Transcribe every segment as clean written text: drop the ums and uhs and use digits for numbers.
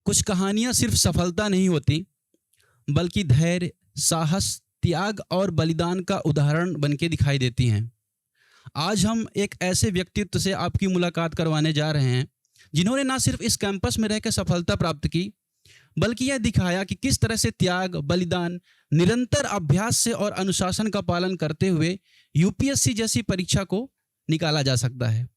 कुछ कहानियाँ सिर्फ सफलता नहीं होती, बल्कि धैर्य, साहस, त्याग और बलिदान का उदाहरण बन के दिखाई देती हैं। आज हम एक ऐसे व्यक्तित्व से आपकी मुलाकात करवाने जा रहे हैं, जिन्होंने ना सिर्फ इस कैंपस में रहकर सफलता प्राप्त की, बल्कि यह दिखाया कि किस तरह से त्याग, बलिदान, निरंतर अभ्यास से और अनुशासन का पालन करते हुए यूपीएससी जैसी परीक्षा को निकाला जा सकता है।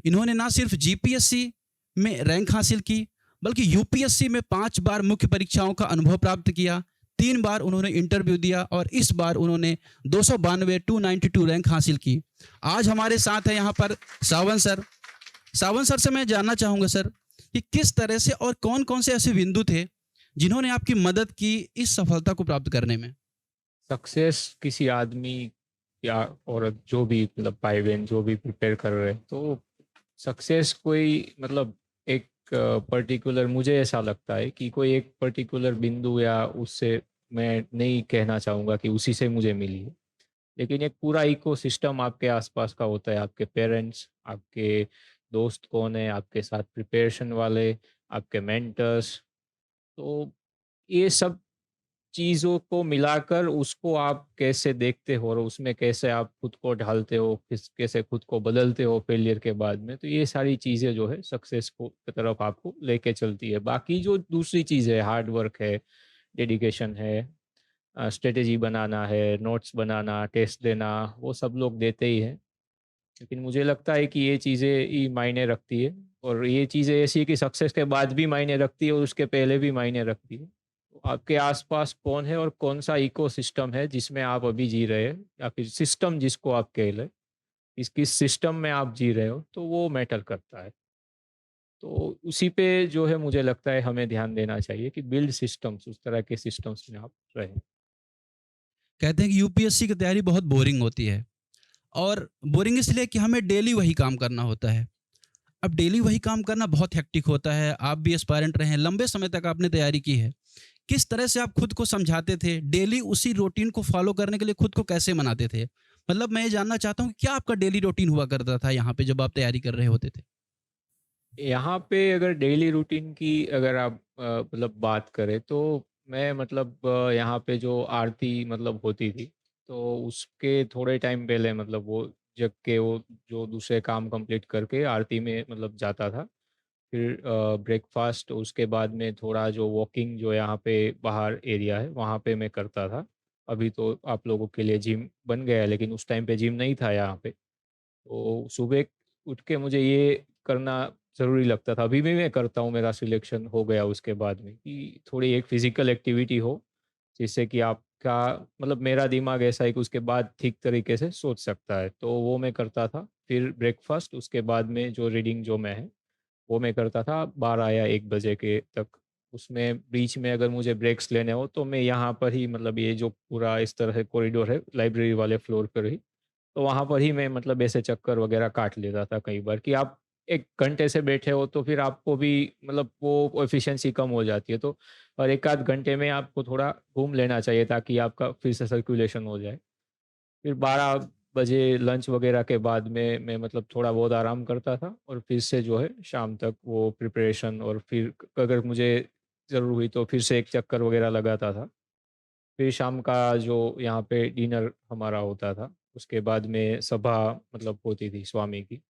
इन्होंने ना सिर्फ जीपीएससी में रैंक हासिल की, बल्कि यूपीएससी में 5 बार मुख्य परीक्षाओं का अनुभव प्राप्त किया, 3 बार उन्होंने इंटरव्यू दिया और इस बार उन्होंने 292 रैंक हासिल की। आज हमारे साथ है यहाँ पर सावन सर। सावन सर से मैं जानना चाहूँगा सर कि किस तरह से और कौन-कौन से ऐसे बिंदु थे, जिन्होंने आपकी मदद की इस सफलता को प्राप्त करने में? सक्सेस किसी आदमी या औरत जो भी मतलब भाई बहन जो भी प्रिपेयर कर रहे हैं तो सक्सेस कोई मतलब एक पर्टिकुलर मुझे ऐसा लगता है कि कोई एक पर्टिकुलर बिंदु या उससे मैं नहीं कहना चाहूँगा कि उसी से मुझे मिली है। लेकिन एक पूरा इकोसिस्टम आपके आसपास का होता है, आपके पेरेंट्स, आपके दोस्त कौन है, आपके साथ प्रिपरेशन वाले, आपके मेंटर्स। तो ये सब चीज़ों को मिलाकर उसको आप कैसे देखते हो और उसमें कैसे आप खुद को ढालते हो, किस कैसे खुद को बदलते हो फेलियर के बाद में, तो ये सारी चीज़ें जो है सक्सेस को की तरफ आपको लेके चलती है। बाकी जो दूसरी चीज़ है, हार्ड वर्क है, डेडिकेशन है, स्ट्रेटेजी बनाना है, नोट्स बनाना, टेस्ट देना, वो सब लोग देते ही हैं। लेकिन मुझे लगता है कि ये चीज़ें ही मायने रखती है और ये चीज़ें ऐसी है कि सक्सेस के बाद भी मायने रखती है और उसके पहले भी मायने रखती है। तो आपके आसपास कौन है और कौन-सा इकोसिस्टम है जिसमें आप अभी जी रहे हैं या फिर सिस्टम जिसको आप कह लें, किस सिस्टम में आप जी रहे हो, तो वो मैटर करता है। तो उसी पे जो है मुझे लगता है हमें ध्यान देना चाहिए कि बिल्ड सिस्टम्स, उस तरह के सिस्टम्स में आप रहें। कहते हैं कि यूपीएससी की तैयारी बहुत बोरिंग होती है और बोरिंग इसलिए कि हमें डेली वही काम करना होता है। अब डेली वही काम करना बहुत हेक्टिक होता है। आप भी एस्पायरेंट रहे हैं, लंबे समय तक आपने तैयारी की है। किस तरह से आप खुद को समझाते थे? डेली उसी रूटीन को फ़ॉलो करने के लिए खुद को कैसे मनाते थे? मतलब मैं ये जानना चाहता हूँ कि क्या आपका डेली रूटीन हुआ करता था यहाँ पे जब आप तैयारी कर रहे होते थे? यहाँ पे अगर डेली रूटीन की अगर आप मतलब बात करें तो मैं मतलब यहाँ पे जो आरती मतलब होती थी तो उसके थोड़े टाइम पहले मतलब वो जग के वो जो दूसरे काम कंप्लीट करके आरती में मतलब जाता था। फिर ब्रेकफास्ट उसके बाद में थोड़ा जो वॉकिंग जो यहाँ पे बाहर एरिया है वहाँ पे मैं करता था। अभी तो आप लोगों के लिए जिम बन गया है लेकिन उस टाइम पे जिम नहीं था यहाँ पे। तो सुबह उठ के मुझे ये करना ज़रूरी लगता था। अभी भी मैं करता हूँ, मेरा सिलेक्शन हो गया उसके बाद में कि थोड़ी एक फ़िज़िकल एक्टिविटी हो, जिससे कि आपका मतलब मेरा दिमाग ऐसा है कि उसके बाद ठीक तरीके से सोच सकता है। तो वो मैं करता था। फिर ब्रेकफ़ास्ट उसके बाद में जो रीडिंग जो मैं है, वो मैं करता था 12 या 1 बजे के तक। उसमें बीच में अगर मुझे ब्रेक्स लेने हो तो मैं यहाँ पर ही मतलब ये जो पूरा इस तरह से कॉरिडोर है, लाइब्रेरी वाले फ्लोर पर ही तो वहाँ पर ही मैं मतलब ऐसे चक्कर वगैरह काट लेता था कई बार कि आप 1 घंटे से बैठे हो तो फिर आपको भी मतलब वो एफिशिएंसी कम हो जाती है तो और 1 आध घंटे में आपको थोड़ा घूम लेना चाहिए ताकि आपका फिर से सर्कुलेशन हो जाए। फिर 12 बजे लंच वगैरह के बाद में मैं मतलब थोड़ा बहुत आराम करता था और फिर से जो है शाम तक वो प्रिपरेशन और फिर अगर मुझे ज़रूर हुई तो फिर से एक चक्कर वगैरह लगाता था। फिर शाम का जो यहाँ पे डिनर हमारा होता था, उसके बाद में सभा मतलब होती थी स्वामी की।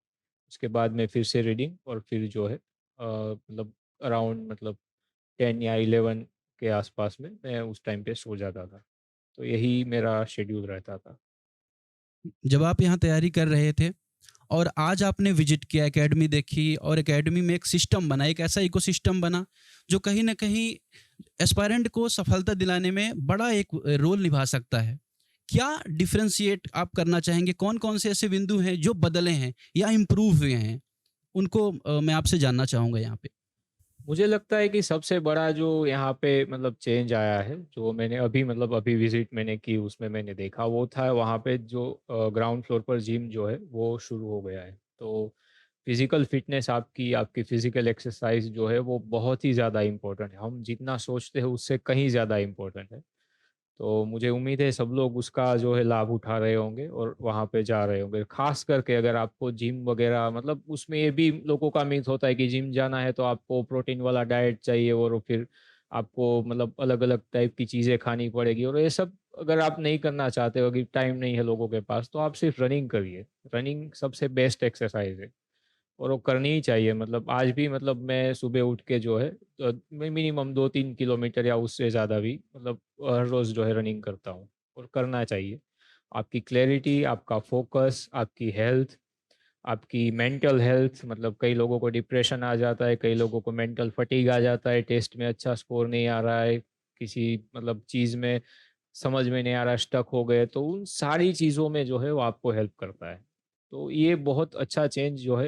उसके बाद में फिर से रीडिंग और फिर जो है मतलब अराउंड मतलब 10 या 11 के आसपास में मैं उस टाइम पे सो जाता था। तो यही मेरा शेड्यूल रहता था। जब आप यहाँ तैयारी कर रहे थे और आज आपने विजिट किया, एकेडमी देखी और एकेडमी में एक सिस्टम बना, एक ऐसा इकोसिस्टम बना, जो कहीं न कहीं एस्पायरेंट को सफलता दिलाने में बड़ा एक रोल निभा सकता है। क्या डिफरेंशिएट आप करना चाहेंगे? कौन-कौन से ऐसे बिंदु हैं जो बदले हैं या इम्प्रूव हुए हैं? उनको मैं आपसे जानना चाहूँगा यहाँ पे। मुझे लगता है कि सबसे बड़ा जो यहाँ पे मतलब चेंज आया है, जो मैंने अभी मतलब अभी विज़िट मैंने की उसमें मैंने देखा, वो था वहाँ पे जो ग्राउंड फ्लोर पर जिम जो है वो शुरू हो गया है। तो फिज़िकल फ़िटनेस आपकी आपकी फ़िज़िकल एक्सरसाइज़ जो है वो बहुत ही ज़्यादा इम्पोर्टेंट है। हम जितना सोचते हैं उससे कहीं ज़्यादा इम्पोर्टेंट है। तो मुझे उम्मीद है सब लोग उसका जो है लाभ उठा रहे होंगे और वहाँ पे जा रहे होंगे। ख़ास करके अगर आपको जिम वग़ैरह मतलब उसमें ये भी लोगों का मिथ होता है कि जिम जाना है तो आपको प्रोटीन वाला डाइट चाहिए और फिर आपको मतलब अलग-अलग टाइप की चीज़ें खानी पड़ेगी और ये सब अगर आप नहीं करना चाहते हो कि टाइम नहीं है लोगों के पास, तो आप सिर्फ़ रनिंग करिए। रनिंग सबसे बेस्ट एक्सरसाइज़ है। और वो करनी ही चाहिए मतलब आज भी मतलब मैं सुबह उठ के जो है मैं मिनिमम 2-3 किलोमीटर या उससे ज़्यादा भी मतलब हर रोज़ जो है रनिंग करता हूँ और करना चाहिए। आपकी क्लैरिटी, आपका फ़ोकस, आपकी हेल्थ, आपकी मेंटल हेल्थ मतलब कई लोगों को डिप्रेशन आ जाता है, कई लोगों को मेंटल फटीग आ जाता है, टेस्ट में अच्छा स्कोर नहीं आ रहा है, किसी मतलब चीज़ में समझ में नहीं आ रहा, स्टक हो गए, तो उन सारी चीज़ों में जो है वो आपको हेल्प करता है। तो ये बहुत अच्छा चेंज जो है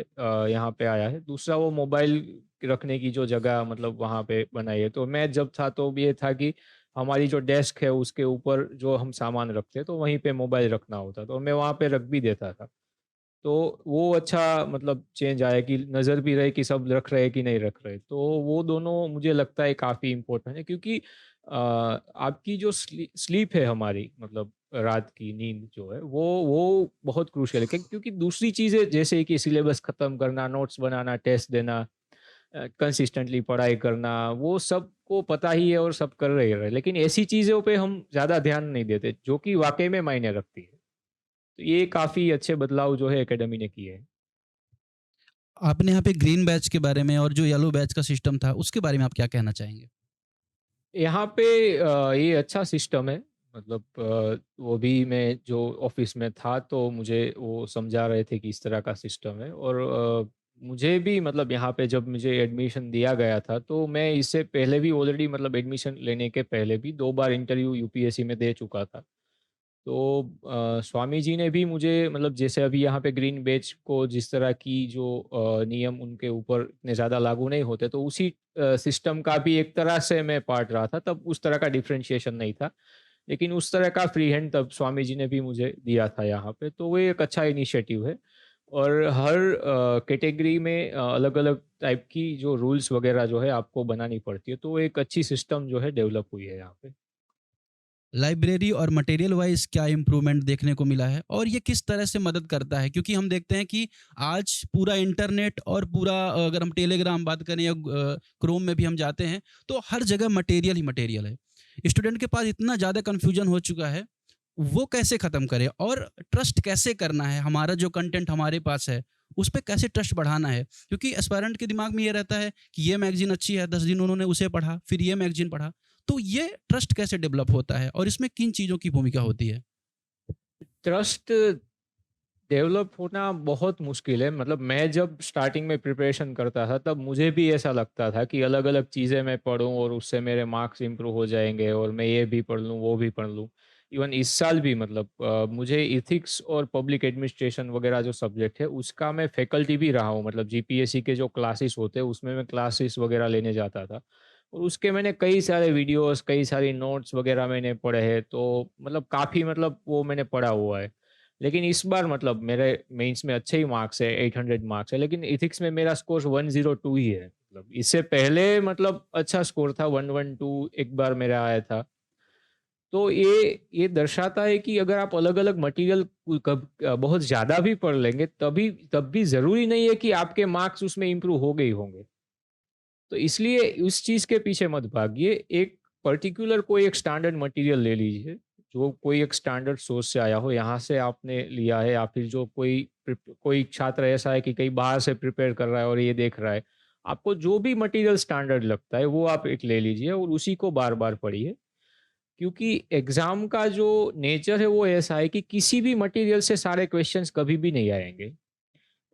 यहाँ पे आया है। दूसरा वो मोबाइल रखने की जो जगह मतलब वहाँ पे बनाई है, तो मैं जब था तो ये था कि हमारी जो डेस्क है उसके ऊपर जो हम सामान रखते हैं, तो वहीं पे मोबाइल रखना होता था और मैं वहाँ पे रख भी देता था। तो वो अच्छा मतलब चेंज आया कि नज़र भी रहे कि सब रख रहे हैं कि नहीं रख रहे। तो वो दोनों मुझे लगता है काफ़ी इम्पोर्टेंट है क्योंकि आपकी जो स्लीप है हमारी मतलब रात की नींद जो है वो बहुत क्रूशियल है क्योंकि दूसरी चीज़ें जैसे कि सिलेबस ख़त्म करना, नोट्स बनाना, टेस्ट देना, कंसिस्टेंटली पढ़ाई करना, वो सबको पता ही है और सब कर रहे हैं। लेकिन ऐसी चीज़ों पे हम ज़्यादा ध्यान नहीं देते जो कि वाक़ई में मायने रखती है। तो ये काफ़ी अच्छे बदलाव जो है एकेडमी ने किए हैं। आपने यहाँ पे ग्रीन बैच के बारे में और जो येलो बैच का सिस्टम था, उसके बारे में आप क्या कहना चाहेंगे? यहाँ पे ये अच्छा सिस्टम है मतलब वो भी मैं जो ऑफिस में था तो मुझे वो समझा रहे थे कि इस तरह का सिस्टम है और मुझे भी मतलब यहाँ पे जब मुझे एडमिशन दिया गया था तो मैं इससे पहले भी ऑलरेडी मतलब एडमिशन लेने के पहले भी 2 बार इंटरव्यू यूपीएससी में दे चुका था। तो स्वामी जी ने भी मुझे मतलब जैसे अभी यहाँ पे ग्रीन बैच को जिस तरह की जो नियम उनके ऊपर इतने ज़्यादा लागू नहीं होते, तो उसी सिस्टम का भी एक तरह से मैं पार्ट रहा था। तब उस तरह का डिफरेंशिएशन नहीं था, लेकिन उस तरह का फ्री हैंड तब स्वामी जी ने भी मुझे दिया था यहाँ पे, तो वो एक अच्छा इनिशिएटिव है। और हर कैटेगरी में अलग-अलग टाइप की जो रूल्स वगैरह जो है आपको बनानी पड़ती है, तो वो एक अच्छी सिस्टम जो है डेवलप हुई है यहाँ पे। लाइब्रेरी और मटेरियल वाइज क्या इम्प्रूवमेंट देखने को मिला है और ये किस तरह से मदद करता है? क्योंकि हम देखते हैं कि आज पूरा इंटरनेट और पूरा अगर हम टेलीग्राम बात करें या क्रोम में भी हम जाते हैं, तो हर जगह मटेरियल ही मटेरियल है। स्टूडेंट के पास इतना ज़्यादा कन्फ्यूजन हो चुका है, वो कैसे ख़त्म करें और ट्रस्ट कैसे करना है? हमारा जो कंटेंट हमारे पास है, उस पे कैसे ट्रस्ट बढ़ाना है? क्योंकि एस्पायरेंट के दिमाग में ये रहता है कि ये मैगज़ीन अच्छी है, 10 दिन उन्होंने उसे पढ़ा, फिर ये मैगज़ीन पढ़ा। तो ये ट्रस्ट कैसे डेवलप होता है और इसमें किन चीज़ों की भूमिका होती है? ट्रस्ट डेवलप होना बहुत मुश्किल है मतलब मैं जब स्टार्टिंग में प्रिपरेशन करता था तब मुझे भी ऐसा लगता था कि अलग-अलग चीज़ें मैं पढूँ और उससे मेरे मार्क्स इम्प्रूव हो जाएँगे और मैं ये भी पढ़ लूँ, वो भी पढ़ लूँ। इवन इस साल भी मतलब मुझे एथिक्स और पब्लिक एडमिनिस्ट्रेशन वगैरह जो सब्जेक्ट है उसका मैं फैकल्टी भी रहा हूँ मतलब जीपीएससी के जो क्लासेस होते हैं उसमें मैं क्लासेस वगैरह लेने जाता था। और उसके मैंने कई सारे वीडियोज़, कई सारी नोट्स वगैरह मैंने पढ़े हैं तो मतलब काफ़ी मतलब वो मैंने पढ़ा हुआ है। लेकिन इस बार मतलब मेरे मेंस में अच्छे ही मार्क्स है 800 मार्क्स है लेकिन एथिक्स में मेरा स्कोर 102 ही है मतलब इससे पहले मतलब अच्छा स्कोर था 112 एक बार मेरा आया था। तो ये दर्शाता है कि अगर आप अलग-अलग मटेरियल बहुत ज़्यादा भी पढ़ लेंगे तब भी ज़रूरी नहीं है कि आपके मार्क्स उसमें इम्प्रूव हो गए ही होंगे। तो इसलिए उस चीज़ के पीछे मत भागिए। एक पर्टिकुलर कोई एक स्टैंडर्ड मटेरियल ले लीजिए, जो कोई एक स्टैंडर्ड सोर्स से आया हो, यहाँ से आपने लिया है या फिर जो कोई छात्र ऐसा है कि कहीं बाहर से प्रिपेयर कर रहा है और ये देख रहा है। आपको जो भी मटेरियल स्टैंडर्ड लगता है, वो आप एक ले लीजिए और उसी को बार-बार पढ़िए। क्योंकि एग्ज़ाम का जो नेचर है, वो ऐसा है कि किसी भी मटेरियल से सारे क्वेश्चन्स कभी भी नहीं आएँगे।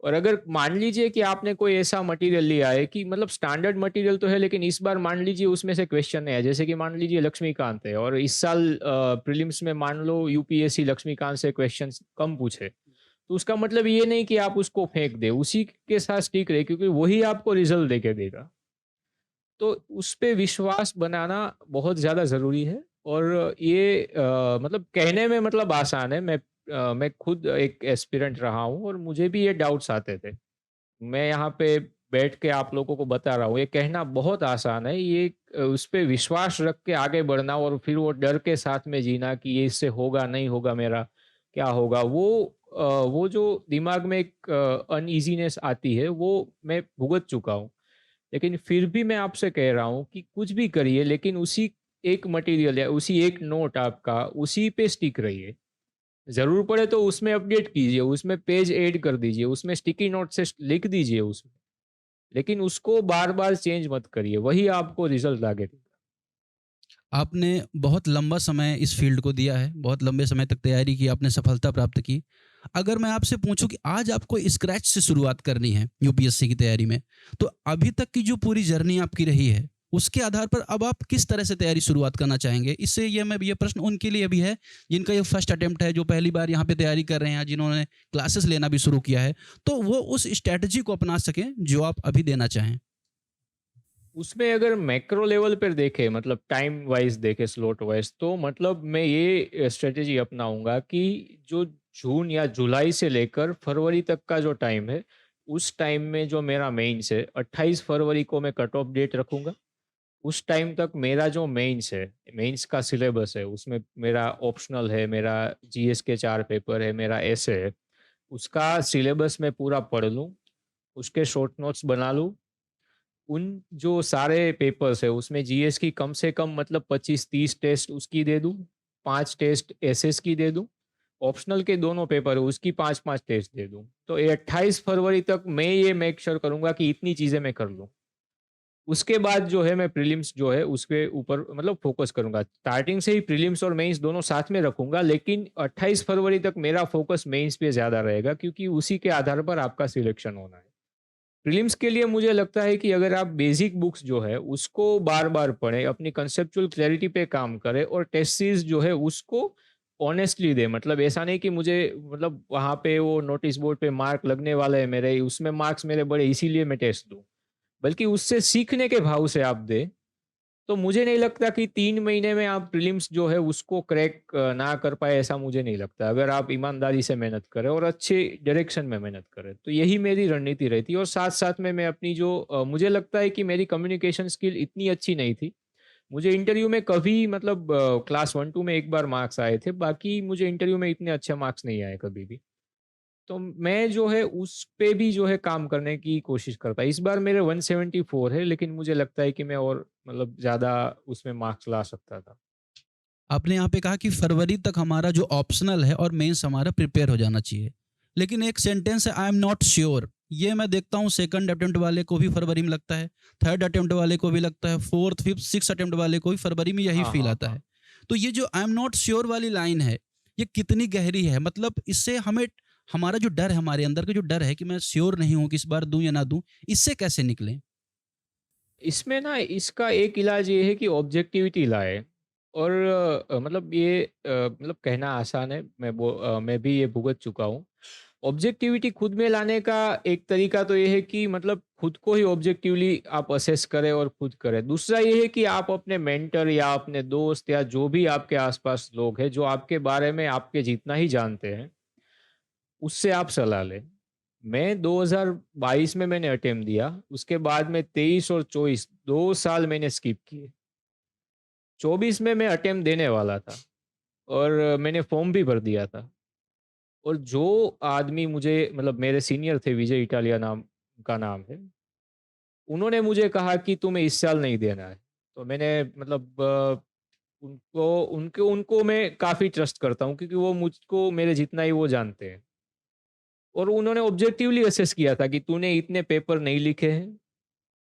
और अगर मान लीजिए कि आपने कोई ऐसा मटेरियल लिया है कि मतलब स्टैंडर्ड मटेरियल तो है लेकिन इस बार मान लीजिए उसमें से क्वेश्चन नहीं है जैसे कि मान लीजिए लक्ष्मीकांत है और इस साल प्रीलिम्स में मान लो यूपीएससी लक्ष्मीकांत से क्वेश्चंस कम पूछे तो उसका मतलब ये नहीं कि आप उसको फेंक दे उसी के साथ स्टिक रहे क्योंकि वही आपको रिजल्ट देके देगा। तो उस पे विश्वास बनाना बहुत ज़्यादा ज़रूरी है और ये मतलब कहने में मतलब आसान है मैं खुद एक एस्पिरेंट रहा हूँ और मुझे भी ये डाउट्स आते थे। मैं यहाँ पे बैठ के आप लोगों को बता रहा हूँ, ये कहना बहुत आसान है। ये उस पे विश्वास रख के आगे बढ़ना और फिर वो डर के साथ में जीना कि ये इससे होगा, नहीं होगा मेरा, क्या होगा? वो जो दिमाग में एक अनईज़ीनेस आती है, वो मैं भुगत चुका हूँ। लेकिन फिर भी मैं आपसे कह रहा हूँ कि कुछ भी करिए, लेकिन उसी एक मटेरियल या उसी एक नोट आपका, उसी पे स्टिक रहिए। ज़रूर पड़े तो उसमें अपडेट कीजिए, उसमें पेज ऐड कर दीजिए, उसमें स्टिकी नोट से लिख दीजिए उसमें। लेकिन उसको बार-बार चेंज मत करिए, वही आपको रिज़ल्ट आगे देगा। आपने बहुत लंबा समय इस फ़ील्ड को दिया है, बहुत लंबे समय तक तैयारी की, आपने सफलता प्राप्त की। अगर मैं आपसे पूछूँ कि आज आपको स्क्रैच से शुरुआत करनी है यूपीएससी की तैयारी में, तो अभी तक की जो पूरी जर्नी आपकी रही है, उसके आधार पर अब आप किस तरह से तैयारी शुरुआत करना चाहेंगे? इससे ये प्रश्न उनके लिए भी है, जिनका ये फर्स्ट अटेम्प्ट है, जो पहली बार यहाँ पे तैयारी कर रहे हैं, जिन्होंने क्लासेस लेना भी शुरू किया है, तो वो उस स्ट्रैटेजी को अपना सकें, जो आप अभी देना चाहें। उसमें अगर मैक्रो लेवल पर देखें, मतलब टाइम वाइज़ देखें, स्लॉट वाइज़, तो मतलब मैं ये स्ट्रैटेजी अपनाऊँगा कि जो जून या जुलाई से लेकर फरवरी तक का जो टाइम है, उस टाइम में जो मेरा मेंस है, 28 फरवरी को मैं कट ऑफ डेट रखूँगा। उस टाइम तक मेरा जो मेंस है, मेंस का सिलेबस है, उसमें मेरा ऑप्शनल है, मेरा जीएस के 4 पेपर है, मेरा एसे है, उसका सिलेबस मैं पूरा पढ़ लूँ, उसके शॉर्ट नोट्स बना लूँ। उन जो सारे पेपर्स है, उसमें जीएस की कम से कम मतलब 25-30 टेस्ट उसकी दे दूँ, 5 टेस्ट एसएस की दे दूँ, ऑप्शनल के दोनों पेपर है, उसकी 5-5 टेस्ट दे दूँ। तो ये 28 फरवरी तक मैं ये मेक श्योर करूँगा कि इतनी चीज़ें मैं कर लूँ। उसके बाद जो है मैं प्रीलिम्स जो है उसके ऊपर मतलब फ़ोकस करूँगा। स्टार्टिंग से ही प्रीलिम्स और मेंस दोनों साथ में रखूँगा, लेकिन 28 फरवरी तक मेरा फ़ोकस मेंस पे ज़्यादा रहेगा, क्योंकि उसी के आधार पर आपका सिलेक्शन होना है। प्रीलिम्स के लिए मुझे लगता है कि अगर आप बेसिक बुक्स जो है उसको बार-बार पढ़ें, अपनी कंसेप्चुअल क्लैरिटी पे काम करें और टेस्ट सीरीज़ जो है उसको ऑनेस्टली दें। मतलब ऐसा नहीं कि मुझे मतलब वहाँ पे वो नोटिस बोर्ड पे मार्क लगने वाले हैं मेरे, उसमें मार्क्स मेरे बढ़े इसीलिए मैं टेस्ट दूँ। बल्कि उससे सीखने के भाव से आप दें, तो मुझे नहीं लगता कि 3 महीने में आप प्रीलिम्स जो है उसको क्रैक ना कर पाए, ऐसा मुझे नहीं लगता। अगर आप ईमानदारी से मेहनत करें और अच्छे डायरेक्शन में मेहनत करें, तो यही मेरी रणनीति रहती है। और साथ-साथ में मैं अपनी जो मुझे लगता है कि मेरी कम्युनिकेशन स्किल इतनी अच्छी नहीं थी। मुझे इंटरव्यू में कभी मतलब क्लास 1-2 में एक बार मार्क्स आए थे, बाकी मुझे इंटरव्यू में इतने अच्छे मार्क्स नहीं आए कभी भी। तो मैं जो है उस पे भी जो है काम करने की कोशिश करता। इस बार मेरे 174 है, लेकिन मुझे लगता है कि मैं और मतलब ज़्यादा उसमें मार्क्स ला सकता था। आपने यहाँ पे कहा कि फरवरी तक हमारा जो ऑप्शनल है और मेंस हमारा प्रिपेयर हो जाना चाहिए। लेकिन एक सेंटेंस है आई एम नॉट श्योर, ये मैं देखता हूँ सेकंड अटेम्प्ट वाले को भी फरवरी में लगता है, थर्ड अटेम्प्ट वाले को भी लगता है, फोर्थ, फिफ्थ, सिक्स अटेम्प्ट वाले को भी फरवरी में यही हाँ, फील हाँ, आता हाँ। है। तो ये जो आई एम नॉट श्योर वाली लाइन है, ये कितनी गहरी है? मतलब इससे हमें हमारा जो डर है, हमारे अंदर का जो डर है कि मैं श्योर नहीं हूँ कि इस बार दूँ या ना दूँ, इससे कैसे निकलें? इसमें ना इसका एक इलाज ये है कि ऑब्जेक्टिविटी लाए। और मतलब ये मतलब कहना आसान है, मैं भी ये भुगत चुका हूँ। ऑब्जेक्टिविटी खुद में लाने का एक तरीका तो ये है कि मतलब खुद को ही ऑब्जेक्टिवली आप असेस करें और खुद करें। दूसरा ये है कि आप अपने मेंटर या अपने दोस्त या जो भी आपके आसपास लोग हैं, जो आपके बारे में आपके जितना ही जानते हैं, उससे आप सलाह लें। मैं 2022 में मैंने अटेम्प्ट दिया, उसके बाद में 23 और 24 2 साल मैंने स्किप किए। 24 में मैं अटेम्प्ट देने वाला था और मैंने फॉर्म भी भर दिया था। और जो आदमी मुझे मतलब मेरे सीनियर थे, विजय इटालिया नाम का नाम है, उन्होंने मुझे कहा कि तुम्हें इस साल नहीं देना है। तो मैंने मतलब उनको उनको उनको मैं काफ़ी ट्रस्ट करता हूँ, क्योंकि वो मुझको मेरे जितना ही वो जानते हैं। और उन्होंने ऑब्जेक्टिवली असेस किया था कि तूने इतने पेपर नहीं लिखे हैं,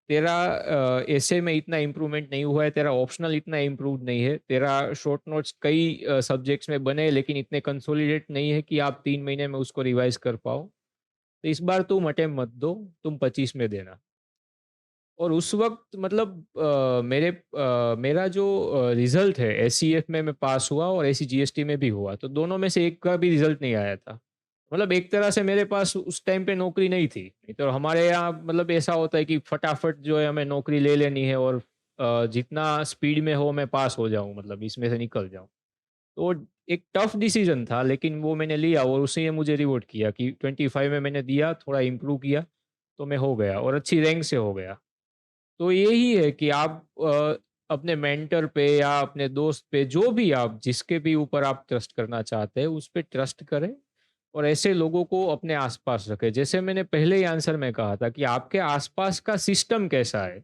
तेरा एसे में इतना इम्प्रूवमेंट नहीं हुआ है, तेरा ऑप्शनल इतना इम्प्रूव नहीं है, तेरा शॉर्ट नोट्स कई सब्जेक्ट्स में बने लेकिन इतने कंसोलिडेट नहीं है कि आप 3 महीने में उसको रिवाइज़ कर पाओ। तो इस बार तुम अटेम्प्ट मत दो, तुम 25 में देना। और उस वक़्त मतलब मेरा जो रिज़ल्ट है, एससीएफ में मैं पास हुआ और एससीजीएसटी में भी हुआ, तो दोनों में से एक का भी रिज़ल्ट नहीं आया था। मतलब एक तरह से मेरे पास उस टाइम पे नौकरी नहीं थी। नहीं तो हमारे यहाँ मतलब ऐसा होता है कि फटाफट जो है हमें नौकरी ले लेनी है और जितना स्पीड में हो मैं पास हो जाऊँ, मतलब इसमें से निकल जाऊँ। तो एक टफ डिसीज़न था, लेकिन वो मैंने लिया और उसने मुझे रिवॉर्ड किया कि 25 में मैंने दिया, थोड़ा इम्प्रूव किया। तो मैं हो गया और अच्छी रैंक से हो गया। तो यही है कि आप अपने मेंटर पे या अपने दोस्त पे, जो भी आप जिसके भी ऊपर आप ट्रस्ट करना चाहते हैं, उस पे ट्रस्ट करें और ऐसे लोगों को अपने आसपास रखें। जैसे मैंने पहले ही आंसर में कहा था कि आपके आसपास का सिस्टम कैसा है।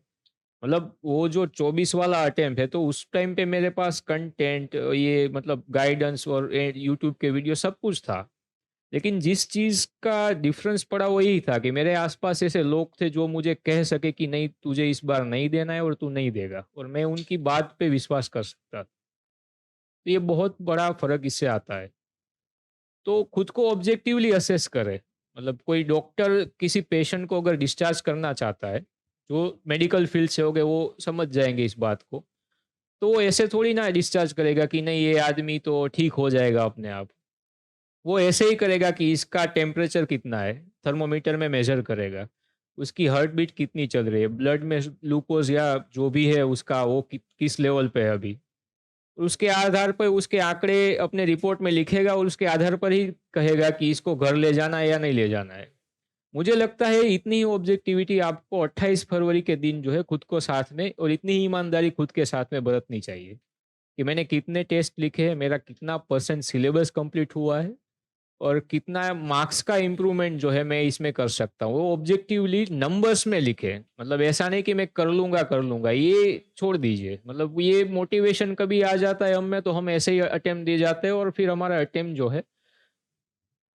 मतलब वो जो 24 वाला अटेम्प्ट है, तो उस टाइम पे मेरे पास कंटेंट, ये मतलब गाइडेंस और यूट्यूब के वीडियो सब कुछ था। लेकिन जिस चीज़ का डिफरेंस पड़ा वो यही था कि मेरे आसपास ऐसे लोग थे जो मुझे कह सके कि नहीं, तुझे इस बार नहीं देना है और तू नहीं देगा, और मैं उनकी बात पे विश्वास कर सकता था। तो ये बहुत बड़ा फ़र्क इससे आता है। तो खुद को ऑब्जेक्टिवली असेस करें। मतलब कोई डॉक्टर किसी पेशेंट को अगर डिस्चार्ज करना चाहता है, जो मेडिकल फील्ड से हो गए वो समझ जाएँगे इस बात को। तो वो ऐसे थोड़ी ना डिस्चार्ज करेगा कि नहीं, ये आदमी तो ठीक हो जाएगा अपने आप। वो ऐसे ही करेगा कि इसका टेम्परेचर कितना है, थर्मामीटर में मेज़र करेगा। उसकी हार्ट बीट कितनी चल रही है, ब्लड में ग्लूकोज़ या जो भी है उसका वो किस लेवल पे है अभी। उसके आधार पर उसके आंकड़े अपने रिपोर्ट में लिखेगा और उसके आधार पर ही कहेगा कि इसको घर ले जाना है या नहीं ले जाना है। मुझे लगता है इतनी ही ऑब्जेक्टिविटी आपको 28 फरवरी के दिन जो है खुद को साथ में, और इतनी ही ईमानदारी खुद के साथ में बरतनी चाहिए कि मैंने कितने टेस्ट लिखे हैं, मेरा कितना परसेंट सिलेबस कंप्लीट हुआ है और कितना मार्क्स का इम्प्रूवमेंट जो है मैं इसमें कर सकता हूँ। वो ऑब्जेक्टिवली नंबर्स में लिखें। मतलब ऐसा नहीं कि मैं कर लूँगा, ये छोड़ दीजिए। मतलब ये मोटिवेशन कभी आ जाता है हम में, तो हम ऐसे ही अटेम्प्ट दे जाते हैं और फिर हमारा अटेम्प्ट जो है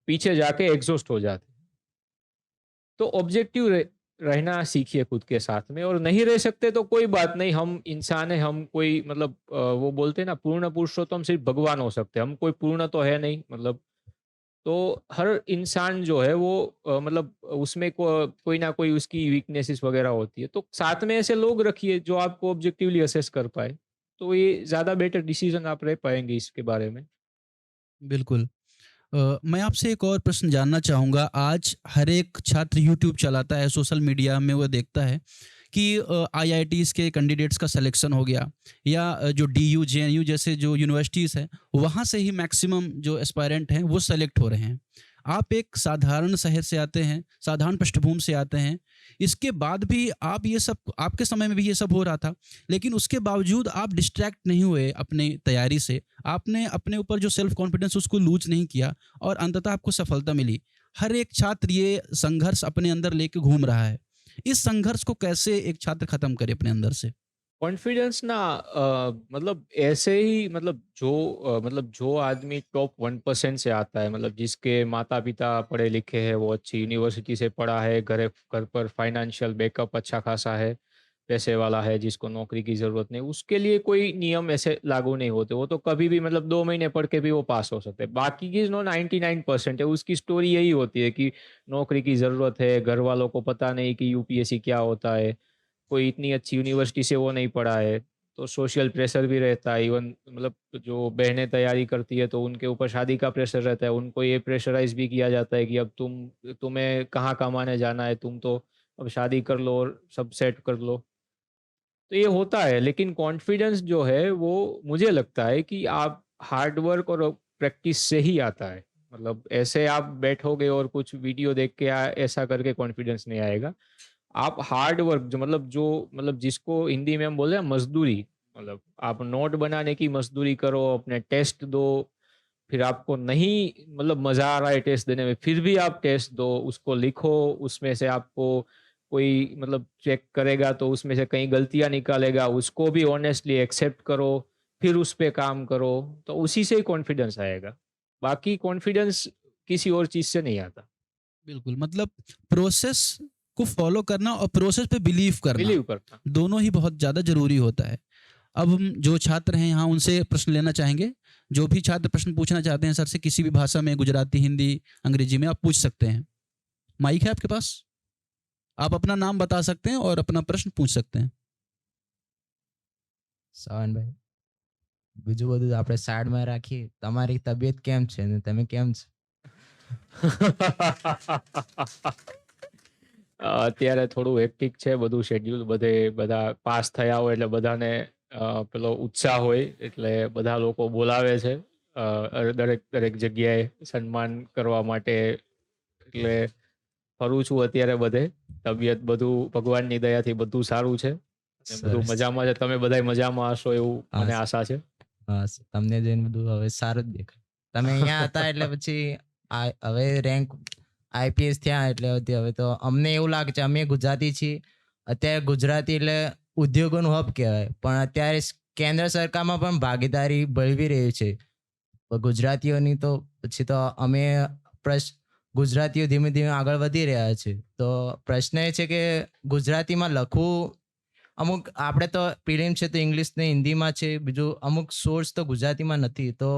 पीछे जाके एग्ज़ॉस्ट हो जाते हैं। तो ऑब्जेक्टिव रहना सीखिए खुद के साथ में, और नहीं रह सकते तो कोई बात नहीं, हम इंसान हैं, हम कोई मतलब वो बोलते हैं ना, पूर्ण पुरुषोत्तम सिर्फ़ भगवान हो सकते हैं, हम कोई पूर्ण तो है नहीं मतलब। तो हर इंसान जो है वो मतलब उसमें कोई ना कोई उसकी वीकनेसेस वगैरह होती है। तो साथ में ऐसे लोग रखिए जो आपको ऑब्जेक्टिवली असेस कर पाए। तो ये ज़्यादा बेटर डिसीज़न आप रह पाएँगे इसके बारे में। बिल्कुल। मैं आपसे एक और प्रश्न जानना चाहूँगा। आज हर एक छात्र यूट्यूब चलाता है, सोशल मीडिया में वो देखता है कि आईआईटीज़ के कैंडिडेट्स का सिलेक्शन हो गया, या जो डीयू, जेएनयू जैसे जो यूनिवर्सिटीज़ हैं, वहाँ से ही मैक्सिमम जो एस्पायरेंट हैं, वो सेलेक्ट हो रहे हैं। आप एक साधारण शहर से आते हैं, साधारण पृष्ठभूमि से आते हैं, इसके बाद भी आप ये सब, आपके समय में भी ये सब हो रहा था, लेकिन उसके बावजूद आप डिस्ट्रैक्ट नहीं हुए अपनी तैयारी से। आपने अपने ऊपर जो सेल्फ कॉन्फिडेंस उसको लूज़ नहीं किया और अंततः आपको सफलता मिली। हर एक छात्र ये संघर्ष अपने अंदर लेके घूम रहा है। इस संघर्ष को कैसे एक छात्र खत्म करे अपने अंदर से? कॉन्फिडेंस ना मतलब ऐसे ही, मतलब जो आदमी टॉप 1% से आता है, मतलब जिसके माता-पिता पढ़े-लिखे हैं, वो अच्छी यूनिवर्सिटी से पढ़ा है, घर पर फाइनेंशियल बैकअप अच्छा खासा है, पैसे वाला है, जिसको नौकरी की ज़रूरत नहीं, उसके लिए कोई नियम ऐसे लागू नहीं होते। वो तो कभी भी मतलब 2 महीने पढ़ के भी वो पास हो सकते हैं। बाकी की जो 99% है, उसकी स्टोरी यही होती है कि नौकरी की ज़रूरत है, घर वालों को पता नहीं कि यूपीएससी क्या होता है। कोई इतनी अच्छी यूनिवर्सिटी से वो नहीं पढ़ा है, तो सोशल प्रेशर भी रहता है। इवन मतलब जो बहनें तैयारी करती है तो उनके ऊपर शादी का प्रेशर रहता है, उनको ये प्रेशराइज़ भी किया जाता है कि अब तुम्हें कहाँ कमाने जाना है, तुम तो अब शादी कर लो और सब सेट कर लो। तो ये होता है, लेकिन कॉन्फिडेंस जो है वो मुझे लगता है कि आप हार्ड वर्क और प्रैक्टिस से ही आता है। मतलब ऐसे आप बैठोगे और कुछ वीडियो देख के ऐसा करके कॉन्फिडेंस नहीं आएगा। आप हार्ड वर्क जो मतलब जिसको हिंदी में हम बोलते हैं मज़दूरी, मतलब आप नोट बनाने की मज़दूरी करो, अपने टेस्ट दो, फिर आपको नहीं मतलब मज़ा आ रहा है टेस्ट देने में, फिर भी आप टेस्ट दो, उसको लिखो, उसमें से आपको कोई मतलब चेक करेगा तो उसमें से कहीं गलतियाँ निकालेगा, उसको भी ऑनेस्टली एक्सेप्ट करो, फिर उस पे काम करो, तो उसी से ही कॉन्फिडेंस आएगा। बाकी कॉन्फिडेंस किसी और चीज़ से नहीं आता। बिल्कुल, मतलब प्रोसेस को फ़ॉलो करना और प्रोसेस पे बिलीव करना, बिलीव करना। दोनों ही बहुत ज़्यादा ज़रूरी होता है। अब हम जो छात्र हैं यहाँ उनसे प्रश्न लेना चाहेंगे। जो भी छात्र प्रश्न पूछना चाहते हैं सर से, किसी भी भाषा में, गुजराती, हिंदी, अंग्रेजी में आप पूछ सकते हैं। माइक है आपके पास? आप अपना नाम बता सकते हैं और अपना प्रश्न पूछ सकते हैं। સવનભાઈ, બીજું બધું આપણે સાઈડમાં રાખીએ. તમારી તબિયત કેમ છે ને તમે કેમ છો? અત્યારે થોડું હેક્ટિક છે બધું શેડ્યુલ, બધા પાસ થયા હોય એટલે બધાને પેલો ઉત્સાહ હોય એટલે બધા લોકો બોલાવે છે દરેક દરેક જગ્યાએ સન્માન કરવા માટે. એટલે ફરું છું અત્યારે બધે. તબિયત બધું ભગવાનની દયાથી બધું સારું છે અને બધું સરસ. મજામાં છે. તમે બધાય મજામાં હશો એવું હા મને આશા છે. તમને જોઈને બધું હવે સારું જ દેખાય. તમે અહીંયા હતા એટલે પછી હવે રેન્ક આઈપીએસ થયા એટલે હવે તો અમને એવું લાગે છે અમે ગુજરાતી છીએ. અત્યારે ગુજરાતી એટલે ઉદ્યોગોનું હબ કહેવાય, પણ અત્યારે કેન્દ્ર સરકારમાં પણ ભાગીદારી બળવી રહી છે ગુજરાતીઓની. તો પછી તો અમે ગુજરાતીઓ ધીમે ધીમે આગળ વધી રહ્યા છે. તો પ્રશ્ન એ છે કે ગુજરાતીમાં લખવું, અમુક આપણે તો પ્રિલિમ છે તો ઇંગ્લિશ ને હિન્દીમાં છે, બીજું અમુક સોર્સ તો ગુજરાતીમાં નથી. તો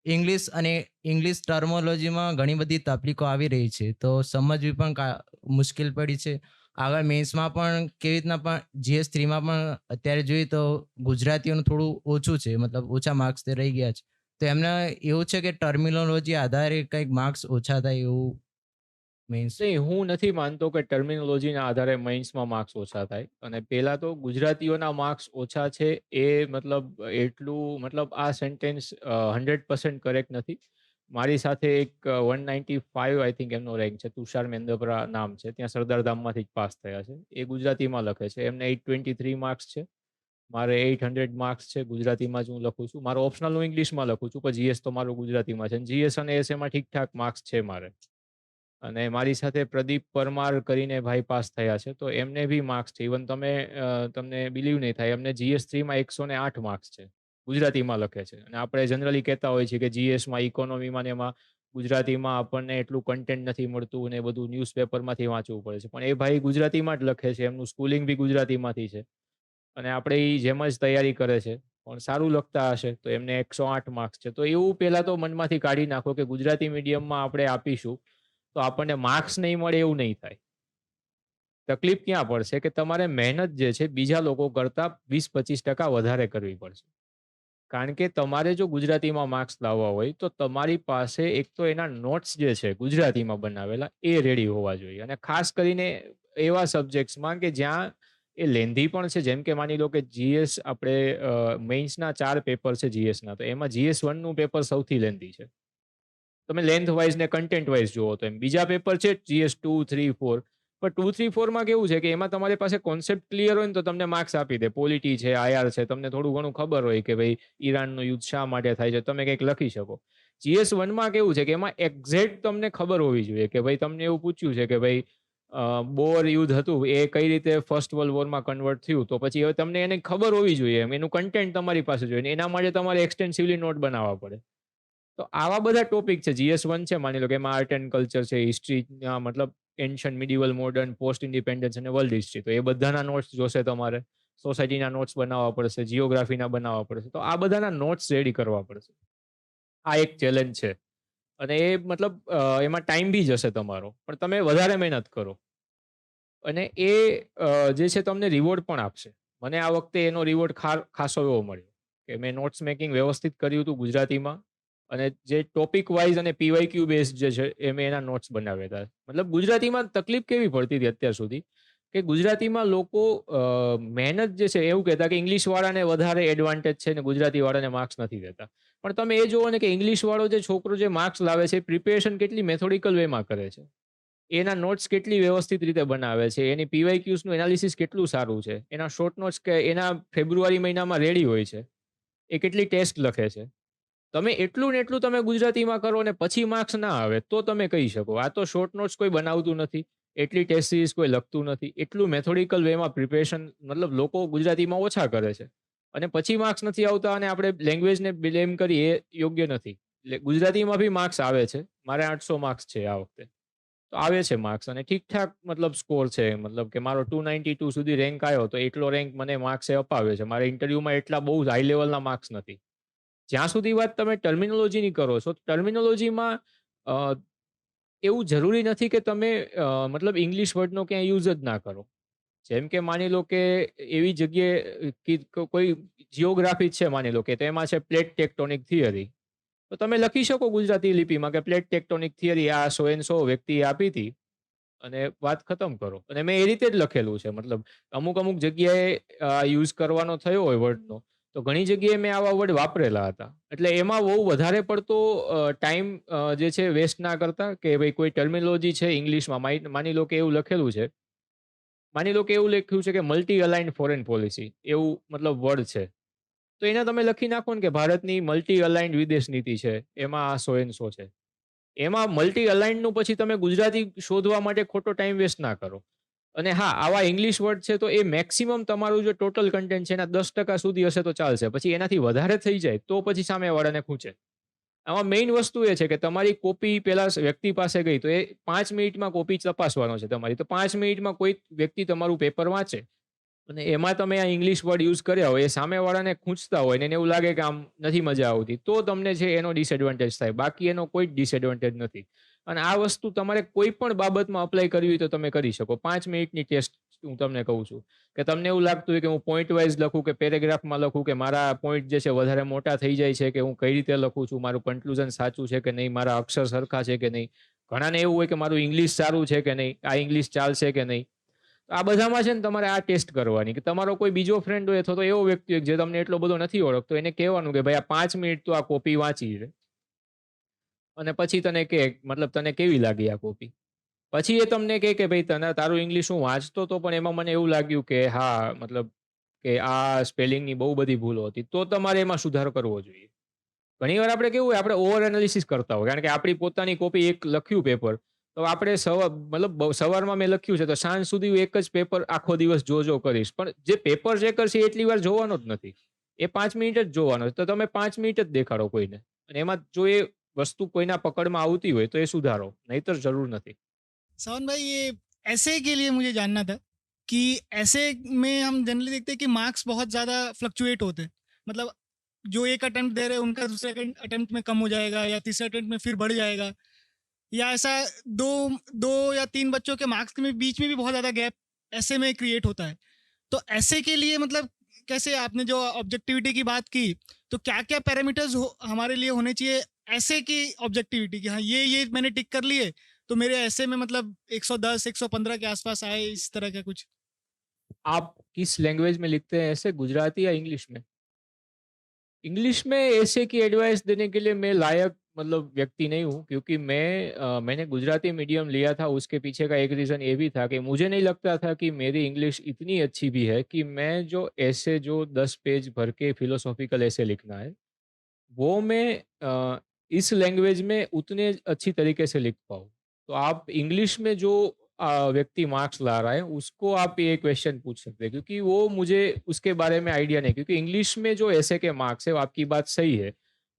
ઇંગ્લિશ અને ઇંગ્લિશ ટર્મોલોજીમાં ઘણી બધી તકલીફો આવી રહી છે, તો સમજવી પણ મુશ્કેલ પડી છે. આગળ મેન્સમાં પણ કેવી રીતના પણ GS3માં પણ અત્યારે જોઈએ તો ગુજરાતીઓનું થોડું ઓછું છે, મતલબ ઓછા માર્ક્સ તે રહી ગયા છે. તો એમને એવું છે કે ટર્મિનોલોજી આધારે કંઈક માર્ક્સ ઓછા થાય એવું મેન્સ. નહીં, હું નથી માનતો કે ટર્મિનોલોજીના આધારે મેઇન્સમાં માર્ક્સ ઓછા થાય. અને પહેલાં તો ગુજરાતીઓના માર્ક્સ ઓછા છે એ મતલબ એટલું મતલબ આ સેન્ટેન્સ 100% કરેક્ટ નથી. મારી સાથે એક 195 આઈ થિંક એમનો રેન્ક છે, તુષાર મેંદપરા નામ છે, ત્યાં સરદારધામમાંથી જ પાસ થયા છે. એ ગુજરાતીમાં લખે છે, એમને 823 માર્ક્સ છે. મારે 800 માર્ક્સ છે, ગુજરાતીમાં જ હું લખું છું. મારો ઓપ્શનલ હું ઇંગ્લિશમાં લખું છું, પણ GS તો મારું ગુજરાતીમાં છે. GS અને એમાં ઠીકઠાક માર્ક્સ છે મારે. અને મારી સાથે પ્રદીપ પરમાર કરીને ભાઈ પાસ થયા છે, તો એમને બી માર્ક્સ છે. ઇવન તમને બિલીવ નહીં થાય, એમને GS3માં 108 માર્ક્સ છે, ગુજરાતીમાં લખે છે. અને આપણે જનરલી કહેતા હોઈએ છીએ કે GSમાં ઇકોનોમીમાં ને એમાં ગુજરાતીમાં આપણને એટલું કન્ટેન્ટ નથી મળતું અને બધું ન્યૂઝપેપરમાંથી વાંચવું પડે છે. પણ એ ભાઈ ગુજરાતીમાં જ લખે છે, એમનું સ્કૂલિંગ બી ગુજરાતીમાંથી છે અને આપણે એ જેમ જ તૈયારી કરે છે, પણ સારું લખતા હશે તો એમને 108 માર્ક્સ છે. તો એવું પહેલાં તો મનમાંથી કાઢી નાખો કે ગુજરાતી મીડિયમમાં આપણે આપીશું તો આપણને માર્ક્સ નહીં મળે એવું નહીં થાય. તકલીફ ક્યાં પડશે કે તમારે મહેનત જે છે બીજા લોકો કરતાં 20-25% વધારે કરવી પડશે. કારણ કે તમારે જો ગુજરાતીમાં માર્ક્સ લાવવા હોય તો તમારી પાસે એક તો એના નોટ્સ જે છે ગુજરાતીમાં બનાવેલા એ રેડી હોવા જોઈએ. અને ખાસ કરીને એવા સબ્જેક્ટ્સમાં કે જ્યાં એ લેન્ધી પણ છે. જેમ કે માની લો કે GS આપણે મેઇન્સના 4 પેપર છે GSના, તો એમાં GS1નું પેપર સૌથી લેન્ધી છે. તમે લેન્થ વાઇઝ ને કન્ટેન્ટ વાઇઝ જુઓ તો એમ. બીજા પેપર છે GS2, 3, 4, પણ 2, 3, 4માં કેવું છે કે એમાં તમારી પાસે કોન્સેપ્ટ ક્લિયર હોય ને તો તમને માર્ક્સ આપી દે. પોલિટી છે, IR છે, તમને થોડું ઘણું ખબર હોય કે ભાઈ ઈરાનનું યુદ્ધ શા માટે થાય છે, તમે કંઈક લખી શકો. GS1માં કેવું છે કે એમાં એક્ઝેક્ટ તમને ખબર હોવી જોઈએ કે ભાઈ તમને એવું પૂછ્યું છે કે ભાઈ બોર યુદ્ધ હતું એ કઈ રીતે ફર્સ્ટ વર્લ્ડ વોરમાં કન્વર્ટ થયું, તો પછી હવે તમને એને ખબર હોવી જોઈએ, એનું કન્ટેન્ટ તમારી પાસે જોઈએ. એના માટે તમારે એક્સટેન્સિવલી નોટ બનાવવા પડે. તો આવા બધા ટોપિક છે. GS1 છે, માની લો કે એમાં આર્ટ એન્ડ કલ્ચર છે, હિસ્ટ્રીના મતલબ એન્શન્ટ, મિડિવલ, મોડર્ન, પોસ્ટ ઇન્ડિપેન્ડન્સ અને વર્લ્ડ હિસ્ટ્રી. તો એ બધાના નોટ્સ જોશે તમારે. સોસાયટીના નોટ્સ બનાવવા પડશે, જીઓગ્રાફીના બનાવવા પડશે. તો આ બધાના નોટ્સ રેડી કરવા પડશે. આ એક ચેલેન્જ છે. અને એ મતલબ એમાં ટાઈમ બી જશે તમારો, પણ તમે વધારે મહેનત કરો અને એ જે છે તમને રિવોર્ડ પણ આપશે. મને આ વખતે એનો રિવોર્ડ ખાસો એવો મળ્યો કે મેં નોટ્સ મેકિંગ વ્યવસ્થિત કર્યું હતું ગુજરાતીમાં, અને જે ટોપિક વાઇઝ અને PYQ બેઝ જે છે એ મેં એના નોટ્સ બનાવ્યા હતા. મતલબ ગુજરાતીમાં તકલીફ કેવી પડતી હતી અત્યાર સુધી કે ગુજરાતીમાં લોકો મહેનત જે છે એવું કહેતા કે ઇંગ્લિશવાળાને વધારે એડવાન્ટેજ છે ને ગુજરાતીવાળાને માર્ક્સ નથી દેતા. પણ તમે એ જુઓ ને કે ઇંગ્લિશવાળો જે છોકરો જે માર્ક્સ લાવે છે, પ્રિપેરેશન કેટલી મેથોડિકલ વેમાં કરે છે, એના નોટ્સ કેટલી વ્યવસ્થિત રીતે બનાવે છે, એની PYQsનું એનાલિસિસ કેટલું સારું છે, એના શોર્ટ નોટ્સ કે એના ફેબ્રુઆરી મહિનામાં રેડી હોય છે, એ કેટલી ટેસ્ટ લખે છે. તમે એટલું ને એટલું તમે ગુજરાતીમાં કરો ને પછી માર્ક્સ ના આવે તો તમે કહી શકો આ તો શોર્ટ નોટ્સ કોઈ બનાવતું નથી, એટલી ટેસ્ટ સિરીઝ કોઈ લખતું નથી, એટલું મેથોડિકલ વેમાં પ્રિપેરેશન મતલબ લોકો ગુજરાતીમાં ઓછા કરે છે અને પછી માર્ક્સ નથી આવતા અને આપણે લેંગ્વેજને બ્લેમ કરી એ યોગ્ય નથી. ગુજરાતીમાં બી માર્ક્સ આવે છે. મારે 800 માર્ક્સ છે આ વખતે, તો આવે છે માર્ક્સ અને ઠીકઠાક મતલબ સ્કોર છે. મતલબ કે મારો 292 સુધી રેન્ક આવ્યો, તો એટલો રેન્ક મને માર્ક્સે અપાવ્યો છે. મારે ઇન્ટરવ્યુમાં એટલા બહુ હાઈ લેવલના માર્ક્સ નથી. જ્યાં સુધી વાત તમે ટર્મિનોલોજીની કરો છો, ટર્મિનોલોજીમાં એવું જરૂરી નથી કે તમે મતલબ ઇંગ્લિશ વર્ડનો ક્યાંય યુઝ જ ના કરો. જેમ કે માની લો કે એવી જગ્યાએ કોઈ જિયોગ્રાફી છે, માની લો કે તેમાં છે પ્લેટ ટેક્ટોનિક થિયરી, તો તમે લખી શકો ગુજરાતી લિપિમાં કે પ્લેટ ટેક્ટોનિક થિયરી આ સો એન્ડ સો વ્યક્તિએ આપી હતી અને વાત ખતમ કરો. અને મેં એ રીતે જ લખેલું છે. મતલબ અમુક જગ્યાએ યુઝ કરવાનો થયો હોય વર્ડનો, તો ઘણી જગ્યાએ મેં આવા વર્ડ વાપરેલા હતા. એટલે એમાં બહુ વધારે પડતો ટાઈમ જે છે વેસ્ટ ના કરતા કે ભાઈ કોઈ ટર્મિનોલોજી છે ઇંગ્લિશમાં માની લો કે એવું લખેલું છે. માની લો કે એવું લખ્યું છે કે મલ્ટી અલાઇન્ડ ફોરેન પોલિસી એવું મતલબ વર્ડ છે. તો એને તમે લખી નાખો ને કે ભારતની મલ્ટી અલાઇન્ડ વિદેશ નીતિ છે. એમાં આ સો એન્ડ સો છે. એમાં મલ્ટી અલાઇન્ડનું પછી તમે ગુજરાતી શોધવા માટે ખોટો ટાઈમ વેસ્ટ ના કરો. અને હા, આવા ઇંગ્લિશ વર્ડ છે તો એ મેક્સિમમ તમારું જે ટોટલ કન્ટેન્ટ છે એના 10% સુધી હશે તો ચાલશે. પછી એનાથી વધારે થઈ જાય તો પછી સામેવાળાને ખૂંચે. આમાં મેઇન વસ્તુ એ છે કે તમારી કોપી પેલા વ્યક્તિ પાસે ગઈ તો એ 5 મિનિટમાં કોપી તપાસવાનો છે તમારી. તો 5 મિનિટમાં કોઈ વ્યક્તિ તમારું પેપર વાંચે અને એમાં તમે આ ઇંગ્લિશ વર્ડ યુઝ કર્યા હોય, એ સામેવાળાને ખૂંચતા હોય ને એને એવું લાગે કે આમ નથી મજા આવતી, તો તમને છે એનો ડિસએડવાન્ટેજ થાય. બાકી એનો કોઈ જ ડિસએડવાન્ટેજ નથી. અને આ વસ્તુ તમારે કોઈ પણ બાબતમાં અપ્લાય કરવી હોય તો તમે કરી શકો. 5 મિનિટની ટેસ્ટ હું તમને કહું છું કે તમને એવું લાગતું હોય કે હું પોઈન્ટ વાઇઝ લખું કે પેરેગ્રાફમાં લખું કે મારા પોઈન્ટ જે છે વધારે મોટા થઈ જાય છે કે હું કઈ રીતે લખું છું, મારું કન્ક્લુઝન સાચું છે કે નહીં, મારા અક્ષર સરખા છે કે નહીં. ઘણાને એવું હોય કે મારું ઇંગ્લિશ સારું છે કે નહીં, આ ઇંગ્લિશ ચાલશે કે નહીં. તો આ બધામાં છે ને તમારે આ ટેસ્ટ કરવાની કે તમારો કોઈ બીજો ફ્રેન્ડ હોય અથવા તો એવો વ્યક્તિ હોય જે તમને એટલો બધો નથી ઓળખતો, એને કહેવાનું કે ભાઈ આ 5 મિનિટ તો આ કોપી વાંચી છે અને પછી તને કે મતલબ તને કેવી લાગી આ કોપી. પછી એ તમને કહે કે ભાઈ તારું ઇંગ્લિશ હું વાંચતો તો પણ એમાં મને એવું લાગ્યું કે હા મતલબ કે આ સ્પેલિંગની બહુ બધી ભૂલો હતી, તો તમારે એમાં સુધારો કરવો જોઈએ. ઘણીવાર આપણે કેવું હોય, આપણે ઓવર એનાલિસિસ કરતા હોય. કારણ કે આપણી પોતાની કોપી એક લખ્યું પેપર, તો આપણે સવારમાં મેં લખ્યું છે તો સાંજ સુધી હું એક જ પેપર આખો દિવસ જો કરીશ. પણ જે પેપર ચેકર છે એટલી વાર જોવાનો જ નથી. એ 5 મિનિટ જ જોવાનો છે. તો તમે 5 મિનિટ જ દેખાડો કોઈને. અને એમાં જો એ વસ્તુ કોઈના પકડમાં આવતી હોય તો એ સુધારો, નહીતર જરૂર નથી. सावन भाई, ये ऐसे के लिए मुझे जानना था कि ऐसे में हम जनरली देखते हैं कि मार्क्स बहुत ज़्यादा फ्लक्चुएट होते हैं. मतलब जो एक अटेम्प्ट दे रहे हैं उनका दूसरे अटेम्प्ट में कम हो जाएगा या तीसरे अटेम्प्ट में फिर बढ़ जाएगा, या ऐसा दो दो या तीन बच्चों के मार्क्स के बीच में भी बहुत ज़्यादा गैप ऐसे में क्रिएट होता है. तो ऐसे के लिए मतलब कैसे, आपने जो ऑब्जेक्टिविटी की बात की, तो क्या क्या पैरामीटर्स हमारे लिए होने चाहिए ऐसे की ऑब्जेक्टिविटी की, हाँ ये मैंने टिक कर लिए तो मेरे ऐसे में मतलब 110 115 के आसपास आए, इस तरह का कुछ. आप किस लैंग्वेज में लिखते हैं ऐसे, गुजराती या इंग्लिश में? इंग्लिश में ऐसे की एडवाइस देने के लिए मैं लायक मतलब व्यक्ति नहीं हूँ, क्योंकि मैंने गुजराती मीडियम लिया था. उसके पीछे का एक रीज़न ये भी था कि मुझे नहीं लगता था कि मेरी इंग्लिश इतनी अच्छी भी है कि मैं जो 10 पेज भर के फिलोसॉफिकल ऐसे लिखना है, वो मैं इस लैंग्वेज में उतने अच्छी तरीके से लिख पाऊँ. तो आप इंग्लिश में जो व्यक्ति मार्क्स ला रहा है उसको आप ये क्वेश्चन पूछ सकते हैं, क्योंकि वो मुझे उसके बारे में आइडिया नहीं. क्योंकि इंग्लिश में जो ऐसे के मार्क्स है, वो आपकी बात सही है,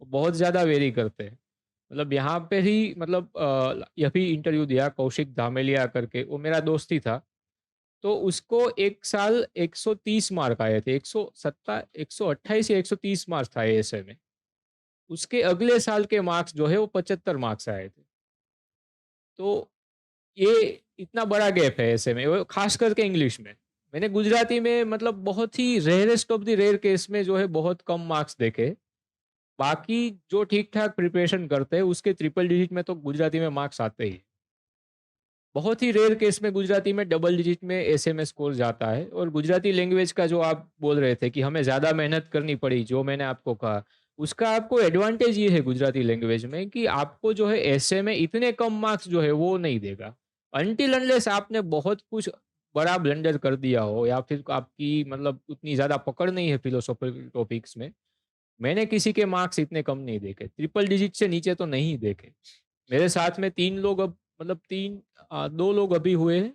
वो बहुत ज़्यादा वेरी करते हैं. मतलब यहाँ पे ही मतलब अभी इंटरव्यू दिया कौशिक धामेलिया करके, वो मेरा दोस्त ही था. तो उसको एक साल 130 मार्क आए थे, 128 या 130 मार्क्स था ऐसे में. उसके अगले साल के मार्क्स जो है वो 75 मार्क्स आए थे. तो ये इतना बड़ा गैप है ऐसे में, वो खास करके इंग्लिश में. मैंने गुजराती में मतलब बहुत ही rarest of the rare case में जो है बहुत कम मार्क्स देखे. बाकी जो ठीक-ठाक प्रिपरेशन करते हैं उसके ट्रिपल डिजिट में तो गुजराती में मार्क्स आते ही हैं. बहुत ही रेयर केस में गुजराती में डबल डिजिट में ऐसे में स्कोर जाता है. और गुजराती लैंग्वेज का जो आप बोल रहे थे कि हमें ज़्यादा मेहनत करनी पड़ी, जो मैंने आपको कहा, उसका आपको एडवांटेज ये है गुजराती लैंग्वेज में कि आपको जो है ऐसे में इतने कम मार्क्स जो है वो नहीं देगा. अनटिल अनलेस आपने बहुत कुछ बड़ा ब्लंडर कर दिया हो या फिर आपकी मतलब उतनी ज़्यादा पकड़ नहीं है फिलोसॉफिकल टॉपिक्स में. मैंने किसी के मार्क्स इतने कम नहीं देखे, ट्रिपल डिजिट से नीचे तो नहीं देखे. मेरे साथ में 3 लोग अब मतलब 2 लोग अभी हुए हैं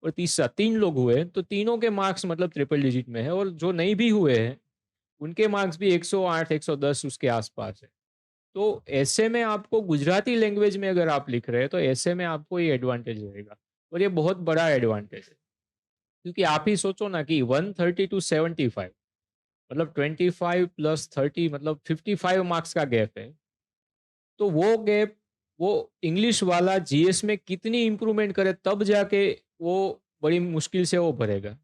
और तीसरा 3 लोग हुए हैं, तो तीनों के मार्क्स मतलब ट्रिपल डिजिट में है. और जो नहीं भी हुए हैं उनके मार्क्स भी 108 110 उसके आसपास है. तो ऐसे में आपको गुजराती लैंग्वेज में अगर आप लिख रहे हैं तो ऐसे में आपको ये एडवांटेज रहेगा. और ये बहुत बड़ा एडवांटेज है, क्योंकि आप ही सोचो ना कि 130 टू 75 मतलब 25 प्लस 30 मतलब 55 मार्क्स का गैप है. तो वो गैप वो इंग्लिश वाला जीएस में कितनी इंप्रूवमेंट करे तब जाके वो बड़ी मुश्किल से वो भरेगा.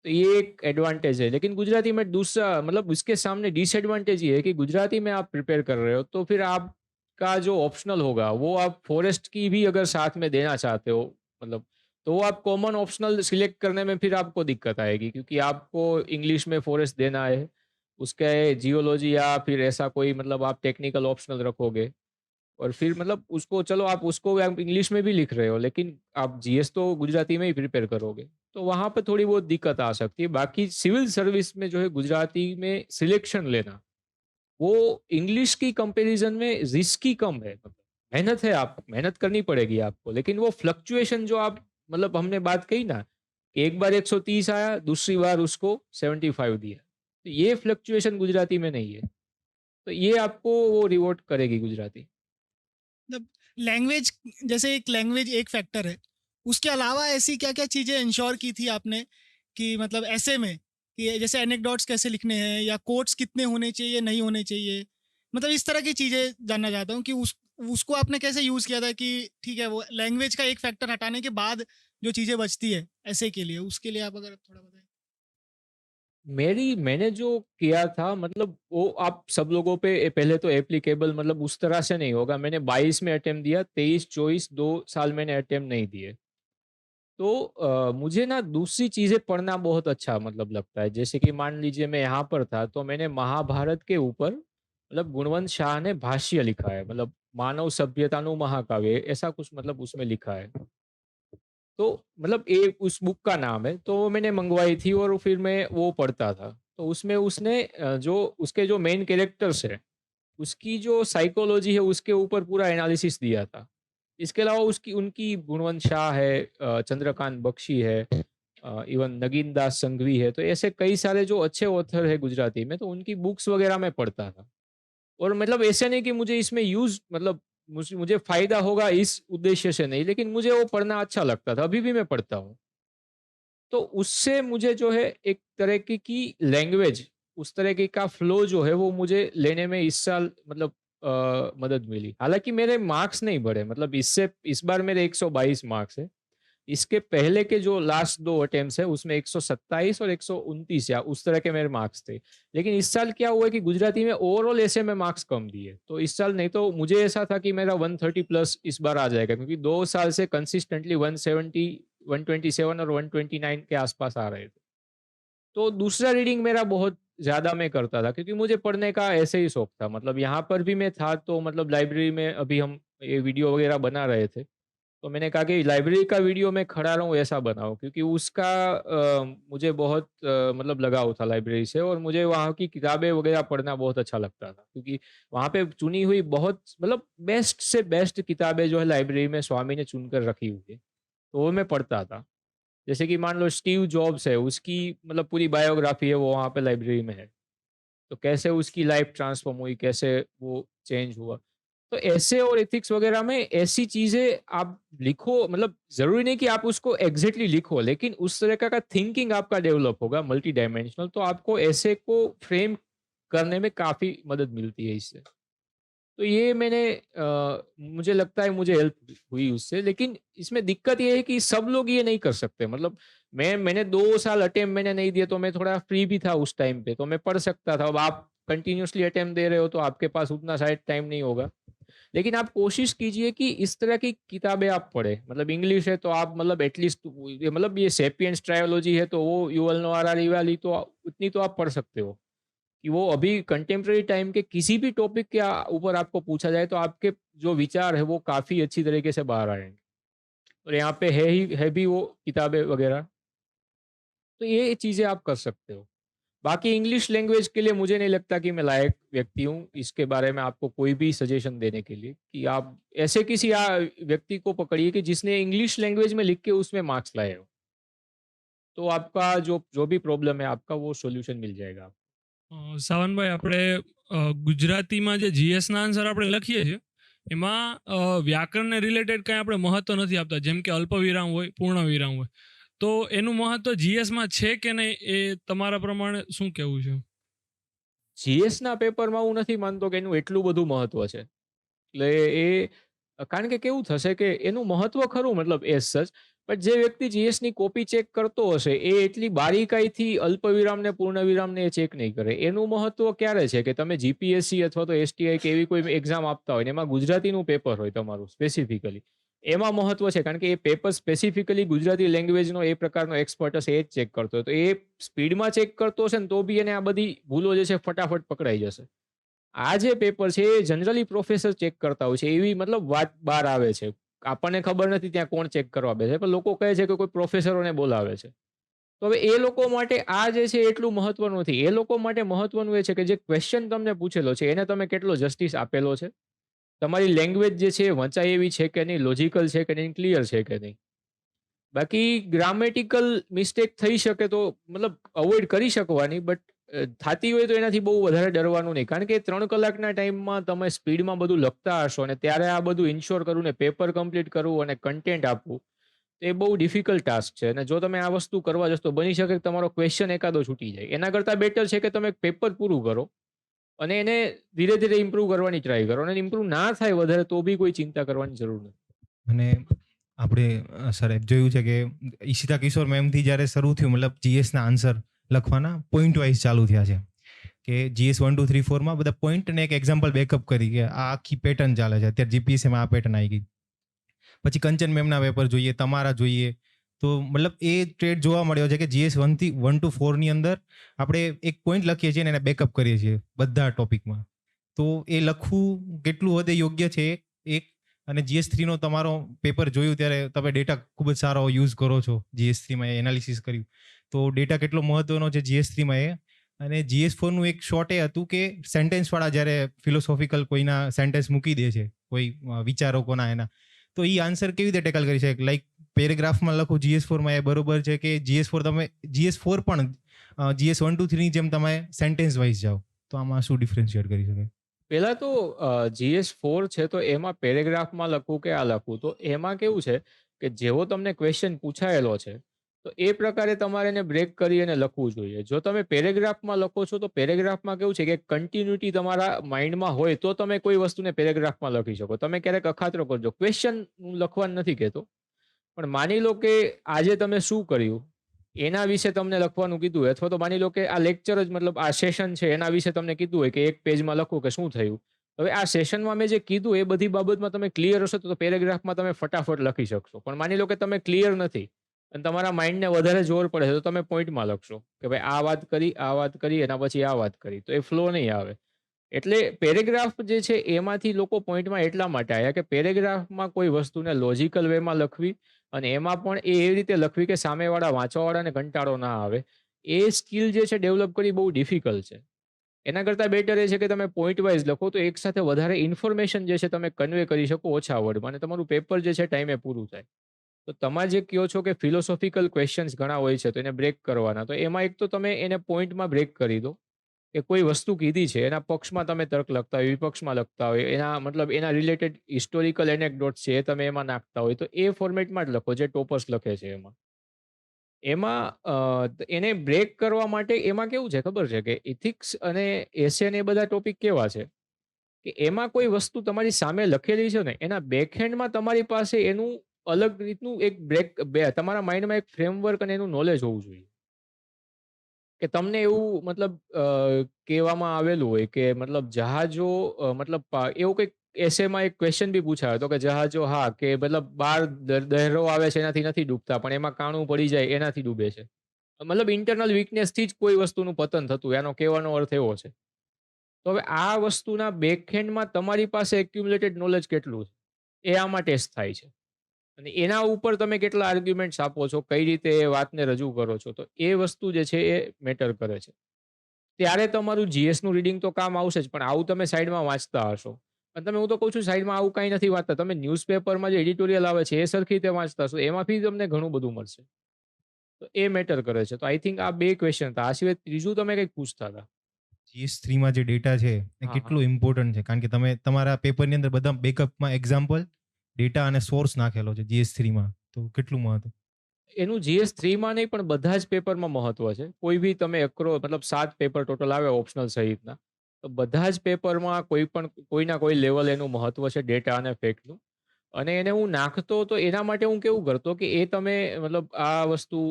तो ये एक एडवांटेज है. लेकिन गुजराती में दूसरा मतलब उसके सामने डिसएडवांटेज ये है कि गुजराती में आप प्रिपेयर कर रहे हो तो फिर आपका जो ऑप्शनल होगा वो आप फॉरेस्ट की भी अगर साथ में देना चाहते हो मतलब, तो वो आप कॉमन ऑप्शनल सिलेक्ट करने में फिर आपको दिक्कत आएगी, क्योंकि आपको इंग्लिश में फॉरेस्ट देना है उसके जियोलॉजी या फिर ऐसा कोई मतलब आप टेक्निकल ऑप्शनल रखोगे और फिर मतलब उसको चलो आप उसको आप इंग्लिश में भी लिख रहे हो लेकिन आप जीएस तो गुजराती में ही प्रिपेयर करोगे। तो वहाँ पे थोड़ी बहुत दिक्कत आ सकती है। बाकी सिविल सर्विस में जो है गुजराती में सिलेक्शन लेना, वो इंग्लिश की कंपैरिज़न में रिस्की कम है। मतलब मेहनत है, आप मेहनत करनी पड़ेगी आपको, लेकिन वो फ्लक्चुएशन जो आप मतलब हमने बात कही ना कि एक बार 130 आया, दूसरी बार उसको 75 दिया। तो ये फ्लक्चुएशन गुजराती में नहीं है। तो ये आपको वो रिवॉर्ड करेगी गुजराती। मतलब लैंग्वेज, जैसे एक लैंग्वेज एक फैक्टर है, उसके अलावा ऐसी क्या क्या चीज़ें इंश्योर की थी आपने कि मतलब ऐसे में कि जैसे एनेक्डोट्स कैसे लिखने हैं या कोट्स कितने होने चाहिए नहीं होने चाहिए, मतलब इस तरह की चीज़ें जानना चाहता हूँ कि उसको आपने कैसे यूज़ किया था कि ठीक है वो लैंग्वेज का एक फैक्टर हटाने के बाद जो चीज़ें बचती है ऐसे के लिए, उसके लिए आप अगर थोड़ा बताएं। मैंने जो किया था मतलब वो आप सब लोगों पे पहले तो एप्लीकेबल मतलब उस तरह से नहीं होगा। मैंने 22 में अटेम्प्ट दिया, 23-24 2 साल मैंने अटेम्प्ट नहीं दिए। तो मुझे ना दूसरी चीज़ें पढ़ना बहुत अच्छा मतलब लगता है। जैसे कि मान लीजिए मैं यहाँ पर था तो मैंने महाभारत के ऊपर मतलब गुणवंत शाह ने भाष्य लिखा है। मतलब मानव सभ्यतानु महाकाव्य ऐसा कुछ मतलब उसमें लिखा है। तो मतलब एक उस बुक का नाम है, तो वो मैंने मँगवाई थी और फिर मैं वो पढ़ता था। तो उसमें उसने जो उसके जो मेन कैरेक्टर्स हैं, उसकी जो साइकोलॉजी है उसके ऊपर पूरा एनालिसिस दिया था। इसके अलावा उसकी उनकी गुणवंत शाह है, चंद्रकांत बख्शी है, इवन नगीन दास संघवी है, तो ऐसे कई सारे जो अच्छे ऑथर हैं गुजराती में, तो उनकी बुक्स वगैरह मैं पढ़ता था। और मतलब ऐसा नहीं कि मुझे इसमें यूज़ मतलब मुझे फ़ायदा होगा इस उद्देश्य से नहीं, लेकिन मुझे वो पढ़ना अच्छा लगता था, अभी भी मैं पढ़ता हूँ। तो उससे मुझे जो है एक तरीके की लैंग्वेज, उस तरीके का फ्लो जो है वो मुझे लेने में इस साल मतलब मदद मिली। हालाँकि मेरे मार्क्स नहीं बढ़े, मतलब इससे इस बार मेरे 122 मार्क्स हैं। इसके पहले के जो लास्ट 2 अटेम्प्ट्स हैं उसमें 127 और 129 या उस तरह के मेरे मार्क्स थे। लेकिन इस साल क्या हुआ है कि गुजराती में ओवरऑल ऐसे में मार्क्स कम दिए। तो इस साल नहीं तो मुझे ऐसा था कि मेरा 130 प्लस इस बार आ जाएगा, क्योंकि 2 साल से कंसिस्टेंटली 170, 127 और 129 के आसपास आ रहे थे। तो दूसरा रीडिंग मेरा बहुत ज़्यादा मैं करता था क्योंकि मुझे पढ़ने का ऐसे ही शौक था। मतलब यहाँ पर भी मैं था तो मतलब लाइब्रेरी में अभी हम ये वीडियो वगैरह बना रहे थे। तो मैंने कहा कि लाइब्रेरी का वीडियो मैं खड़ा रहूँ ऐसा बनाऊँ, क्योंकि उसका मुझे बहुत मतलब लगाव था लाइब्रेरी से और मुझे वहाँ की किताबें वगैरह पढ़ना बहुत अच्छा लगता था। क्योंकि वहाँ पे चुनी हुई बहुत मतलब बेस्ट से बेस्ट किताबें जो है लाइब्रेरी में स्वामी ने चुनकर रखी हुई है, तो वो मैं पढ़ता था। जैसे कि मान लो स्टीव जॉब्स है, उसकी मतलब पूरी बायोग्राफी है वो वहाँ पे लाइब्रेरी में है। तो कैसे उसकी लाइफ ट्रांसफ़ॉर्म हुई, कैसे वो चेंज हुआ। तो ऐसे और एथिक्स वगैरह में ऐसी चीज़ें आप लिखो, मतलब ज़रूरी नहीं कि आप उसको एग्ज़ैक्टली लिखो, लेकिन उस तरह का थिंकिंग आपका डेवलप होगा मल्टी डायमेंशनल, तो आपको ऐसे को फ्रेम करने में काफ़ी मदद मिलती है इससे। तो ये मैंने मुझे लगता है मुझे हेल्प हुई उससे, लेकिन इसमें दिक्कत ये है कि सब लोग ये नहीं कर सकते। मतलब मैंने 2 साल अटेम्प्ट मैंने नहीं दिए, तो मैं थोड़ा फ्री भी था उस टाइम पे, तो मैं पढ़ सकता था। अब आप कंटिन्यूअसली अटेम्प्ट दे रहे हो तो आपके पास उतना शायद टाइम नहीं होगा। लेकिन आप कोशिश कीजिए कि इस तरह की किताबें आप पढ़ें। मतलब इंग्लिश है तो आप मतलब एटलीस्ट ये मतलब ये सेपियंस ट्रायोलॉजी है तो वो युval नोआ हरारी वाली तो उतनी तो आप पढ़ सकते हो। कि वो अभी कंटेम्परेरी टाइम के किसी भी टॉपिक के ऊपर आपको पूछा जाए तो आपके जो विचार है वो काफ़ी अच्छी तरीके से बाहर आएँगे। और यहाँ पे है भी वो किताबें वगैरह, तो ये चीज़ें आप कर सकते हो। बाकी इंग्लिश लैंग्वेज के लिए मुझे नहीं लगता कि मैं लायक व्यक्ति हूँ, इसके बारे में आपको कोई भी सजेशन देने के लिए कि आप ऐसे किसी व्यक्ति को पकड़िए कि जिसने इंग्लिश लैंग्वेज में लिख के उसमें मार्क्स लाए हो। तो आपका जो जो भी प्रॉब्लम है आपका वो सॉल्यूशन मिल जाएगा। સાવનભાઈ આપણે ગુજરાતીમાં જે જીએસના આન્સર આપણે લખીએ છીએ એમાં વ્યાકરણને રિલેટેડ કંઈ આપણે મહત્વ નથી આપતા, જેમ કે અલ્પવિરામ હોય, પૂર્ણ વિરામ હોય, તો એનું મહત્વ જીએસમાં છે કે નહીં એ તમારા પ્રમાણે શું કહેવું છે? જીએસના પેપરમાં હું નથી માનતો કે એનું એટલું બધું મહત્વ છે. એટલે એ કારણ કે કેવું થશે કે એનું મહત્વ ખરું મતલબ એઝ સચ, બટ જે વ્યક્તિ જીએસની કોપી ચેક કરતો હશે એ એટલી બારીકાઈથી અલ્પવિરામને પૂર્ણવિરામને એ ચેક નહીં કરે. એનું મહત્વ ક્યારે છે કે તમે જીપીએસસી અથવા તો એસટીઆઈ કે એવી કોઈ એક્ઝામ આપતા હોય ને એમાં ગુજરાતીનું પેપર હોય તમારું સ્પેસિફિકલી, એમાં મહત્વ છે, કારણ કે એ પેપર સ્પેસિફિકલી ગુજરાતી લેંગ્વેજનો એ પ્રકારનો એક્સપર્ટ હશે, એ જ ચેક કરતો હોય. તો એ સ્પીડમાં ચેક કરતો હશે ને તો બી એને આ બધી ભૂલો જે છે ફટાફટ પકડાઈ જશે. આ જે પેપર છે એ જનરલી પ્રોફેસર ચેક કરતા હોય છે, એવી મતલબ વાત બહાર આવે છે. આપણને ખબર નથી ત્યાં કોણ ચેક કરવા બેસે, પણ લોકો કહે છે કે કોઈ પ્રોફેસરોને બોલાવે છે. તો હવે એ લોકો માટે આ જે છે એટલું મહત્વનું નથી. એ લોકો માટે મહત્વનું એ છે કે જે ક્વેશ્ચન તમને પૂછેલો છે એને તમે કેટલો જસ્ટિસ આપેલો છે. તમારી લેંગ્વેજ જે છે એ વંચાય એવી છે કે નહીં, લોજિકલ છે કે નહીં, ક્લિયર છે કે નહીં. બાકી ગ્રામેટિકલ મિસ્ટેક થઈ શકે તો મતલબ અવોઇડ કરી શકવાની, બટ થાતી હોય તો એનાથી બહુ વધારે ડરવાનું નહીં. કારણ કે 3 કલાકના ટાઈમમાં તમે સ્પીડમાં બધું લખતા હશો અને ત્યારે આ બધું ઇન્શ્યોર કરવું ને પેપર કમ્પ્લીટ કરવું અને કન્ટેન્ટ આપવું, તો એ બહુ ડિફિકલ્ટ ટાસ્ક છે. અને જો તમે આ વસ્તુ કરવા જશો તો બની શકે કે તમારો ક્વેશ્ચન એકાદો છૂટી જાય. એના કરતાં બેટર છે કે તમે પેપર પૂરું કરો અને એને ધીરે ધીરે ઇમ્પ્રૂવ કરવાની ટ્રાય કરો. અને ઇમ્પ્રૂવ ના થાય વધારે તો બી કોઈ ચિંતા કરવાની જરૂર નથી. અને આપણે સર જોયું છે કે ઈશિતા કિશોર મેમથી જ્યારે શરૂ થયું, મતલબ જીએસના આન્સર લખવાના પોઈન્ટ વાઇઝ ચાલુ થયા છે કે જીએસ 1 2 3 4માં બધા પોઈન્ટ અને એક એક્ઝામ્પલ બેકઅપ કરી કે આ આખી પેટર્ન ચાલે છે. અત્યારે જીપીએસસીમાં આ પેટર્ન આવી ગઈ. પછી કંચન મેમના પેપર જોઈએ, તમારા જોઈએ, તો મતલબ એ ટ્રેડ જોવા મળ્યો છે કે જીએસ 1 થી 1 to 4 ની અંદર આપણે એક પોઈન્ટ લખીએ છીએ અને એને બેકઅપ કરીએ છીએ બધા ટોપિકમાં. તો એ લખવું કેટલું હદે યોગ્ય છે એક. અને જીએસ 3નો તમારો પેપર જોયું ત્યારે તમે ડેટા ખૂબ જ સારો યુઝ કરો છો. જીએસ 3માં એ એનાલિસિસ કર્યું તો ડેટા કેટલો મહત્વનો છે જીએસ 3માં એ. અને જીએસ 4નું એક શોર્ટ એ હતું કે સેન્ટેન્સવાળા જ્યારે ફિલોસોફિકલ કોઈના સેન્ટેન્સ મૂકી દે છે, કોઈ વિચારકોના એના, તો એ આન્સર કેવી રીતે ટેકલ કરી શકે. લાઈક પેરેગ્રાફમાં લખું જીએસ 4માં એ બરોબર છે કે જીએસ 4 તમે જીએસ 4 પણ જીએસ 1 2 3ની જેમ તમે સેન્ટેન્સ વાઇઝ જાઓ, તો આમાં શું ડિફરન્શિએટ કરી શકાય? પહેલા તો જીએસ 4 છે તો એમાં પેરેગ્રાફમાં લખવું કે આ લખવું, તો એમાં કેવું છે કે જેવો તમને ક્વેશ્ચન પૂછાયેલો છે તો એ પ્રકારે તમારે એને બ્રેક કરી અને લખવું જોઈએ. જો તમે પેરેગ્રાફમાં લખો છો તો પેરેગ્રાફમાં કેવું છે કે કન્ટિન્યુટી તમારા માઇન્ડમાં હોય તો તમે કોઈ વસ્તુને પેરેગ્રાફમાં લખી શકો. તમે ક્યારેક અખાતરો કરજો. ક્વેશ્ચન હું લખવાનું નથી કહેતો, પણ માની લો કે આજે તમે શું કર્યું એના વિશે તમને લખવાનું કીધું હોય, અથવા તો માની લો કે આ લેક્ચર જ મતલબ આ સેશન છે એના વિશે તમને કીધું હોય કે એક પેજમાં લખો કે શું થયું. હવે આ સેશનમાં મેં જે કીધું એ બધી બાબતમાં તમે ક્લિયર હશો તો પેરેગ્રાફમાં તમે ફટાફટ લખી શકશો. પણ માની લો કે તમે ક્લિયર નથી અને તમારા માઇન્ડને વધારે જોર પડે છે તો તમે પોઈન્ટમાં લખશો કે ભાઈ આ વાત કરી એના પછી આ વાત કરી, તો એ ફ્લો નહીં આવે. એટલે પેરેગ્રાફ જે છે એમાંથી લોકો પોઈન્ટમાં એટલા માટે આવ્યા કે પેરેગ્રાફમાં કોઈ વસ્તુને લોજિકલ વેમાં લખવી અને એમાં પણ એ એવી રીતે લખવી કે સામેવાળા વાંચવાવાળાને કંટાળો ના આવે. એ સ્કિલ જે છે ડેવલપ કરવી બહુ ડિફિકલ્ટ છે. એના કરતાં બેટર એ છે કે તમે પોઈન્ટ વાઇઝ લખો તો એકસાથે વધારે ઇન્ફોર્મેશન જે છે તમે કન્વે કરી શકો ઓછા વર્ડમાં, અને તમારું પેપર જે છે ટાઈમે પૂરું થાય. તો તમે જે કહો છો કે ફિલોસોફિકલ ક્વેશ્ચન્સ ઘણા હોય છે તો એને બ્રેક કરવાના, તો એમાં એક તો તમે એને પોઈન્ટમાં બ્રેક કરી દો કે કોઈ વસ્તુ કીધી છે એના પક્ષમાં તમે તર્ક લખતા હોય, વિપક્ષમાં લખતા હોય, એના મતલબ એના રિલેટેડ હિસ્ટોરિકલ એનેક્ડોટ છે એ તમે એમાં નાખતા હોય, તો એ ફોર્મેટમાં જ લખો જે ટોપર્સ લખે છે એમાં. એને બ્રેક કરવા માટે એમાં કેવું છે ખબર છે કે ઇથિક્સ અને એસેન એ બધા ટોપિક કેવા છે કે એમાં કોઈ વસ્તુ તમારી સામે લખેલી છે ને એના બેકહેન્ડમાં તમારી પાસે એનું અલગ રીતનું એક તમારા માઇન્ડમાં એક ફ્રેમવર્ક અને એનું નોલેજ હોવું જોઈએ. કે તમને એવું મતલબ કહેવામાં આવેલું હોય કે મતલબ જહાજો એવું કંઈક એસેમાં એક ક્વેશ્ચન બી પૂછાયો હતો કે જહાજો હા કે મતલબ બહાર દહેરો આવે છે એનાથી નથી ડૂબતા, પણ એમાં કાણું પડી જાય એનાથી ડૂબે છે. મતલબ ઇન્ટરનલ વીકનેસથી જ કોઈ વસ્તુનું પતન થતું, એનો કહેવાનો અર્થ એવો છે. તો હવે આ વસ્તુના બેકહેન્ડમાં તમારી પાસે એક્યુમ્યુલેટેડ નોલેજ કેટલું છે એ આમાં ટેસ્ટ થાય છે. અને એના ઉપર તમે કેટલા આર્ગ્યુમેન્ટ્સ આપો છો, કઈ રીતે એ વાતને રજૂ કરો છો, તો એ વસ્તુ જે છે એ મેટર કરે છે. ત્યારે તમારું જીએસનું રીડિંગ તો કામ આવશે જ, પણ આવું તમે સાઈડમાં વાંચતા હશો. અને તમે હું તો કહું છું સાઈડમાં આવું કાંઈ નથી વાંચતા, તમે ન્યૂઝપેપરમાં જે એડિટોરિયલ આવે છે એ સરખી રીતે વાંચતા હશો, એમાંથી તમને ઘણું બધું મળશે. તો એ મેટર કરે છે. તો આઈ થિંક આ 2 ક્વેશ્ચન હતા. આ સિવાય ત્રીજું તમે કંઈક પૂછતા હતા. જીએસ 3માં જે ડેટા છે એ હા, કેટલું ઇમ્પોર્ટન્ટ છે? કારણ કે તમે તમારા પેપરની અંદર બધા બેકઅપમાં એક્ઝામ્પલ, ડેટા અને સોર્સ નાખેલો છે જીએસ 3માં, તો કેટલું મહત્વ? એનું જીએસ 3માં નહીં પણ બધા જ પેપરમાં મહત્વ છે. કોઈ બી તમે મતલબ 7 પેપર ટોટલ આવે ઓપ્શનલ સહિતના, તો બધા જ પેપરમાં કોઈના કોઈ લેવલ એનું મહત્વ છે ડેટા અને ફેક્ટનું. અને એને હું નાખતો તો એના માટે હું કેવું કરતો કે એ તમે મતલબ આ વસ્તુ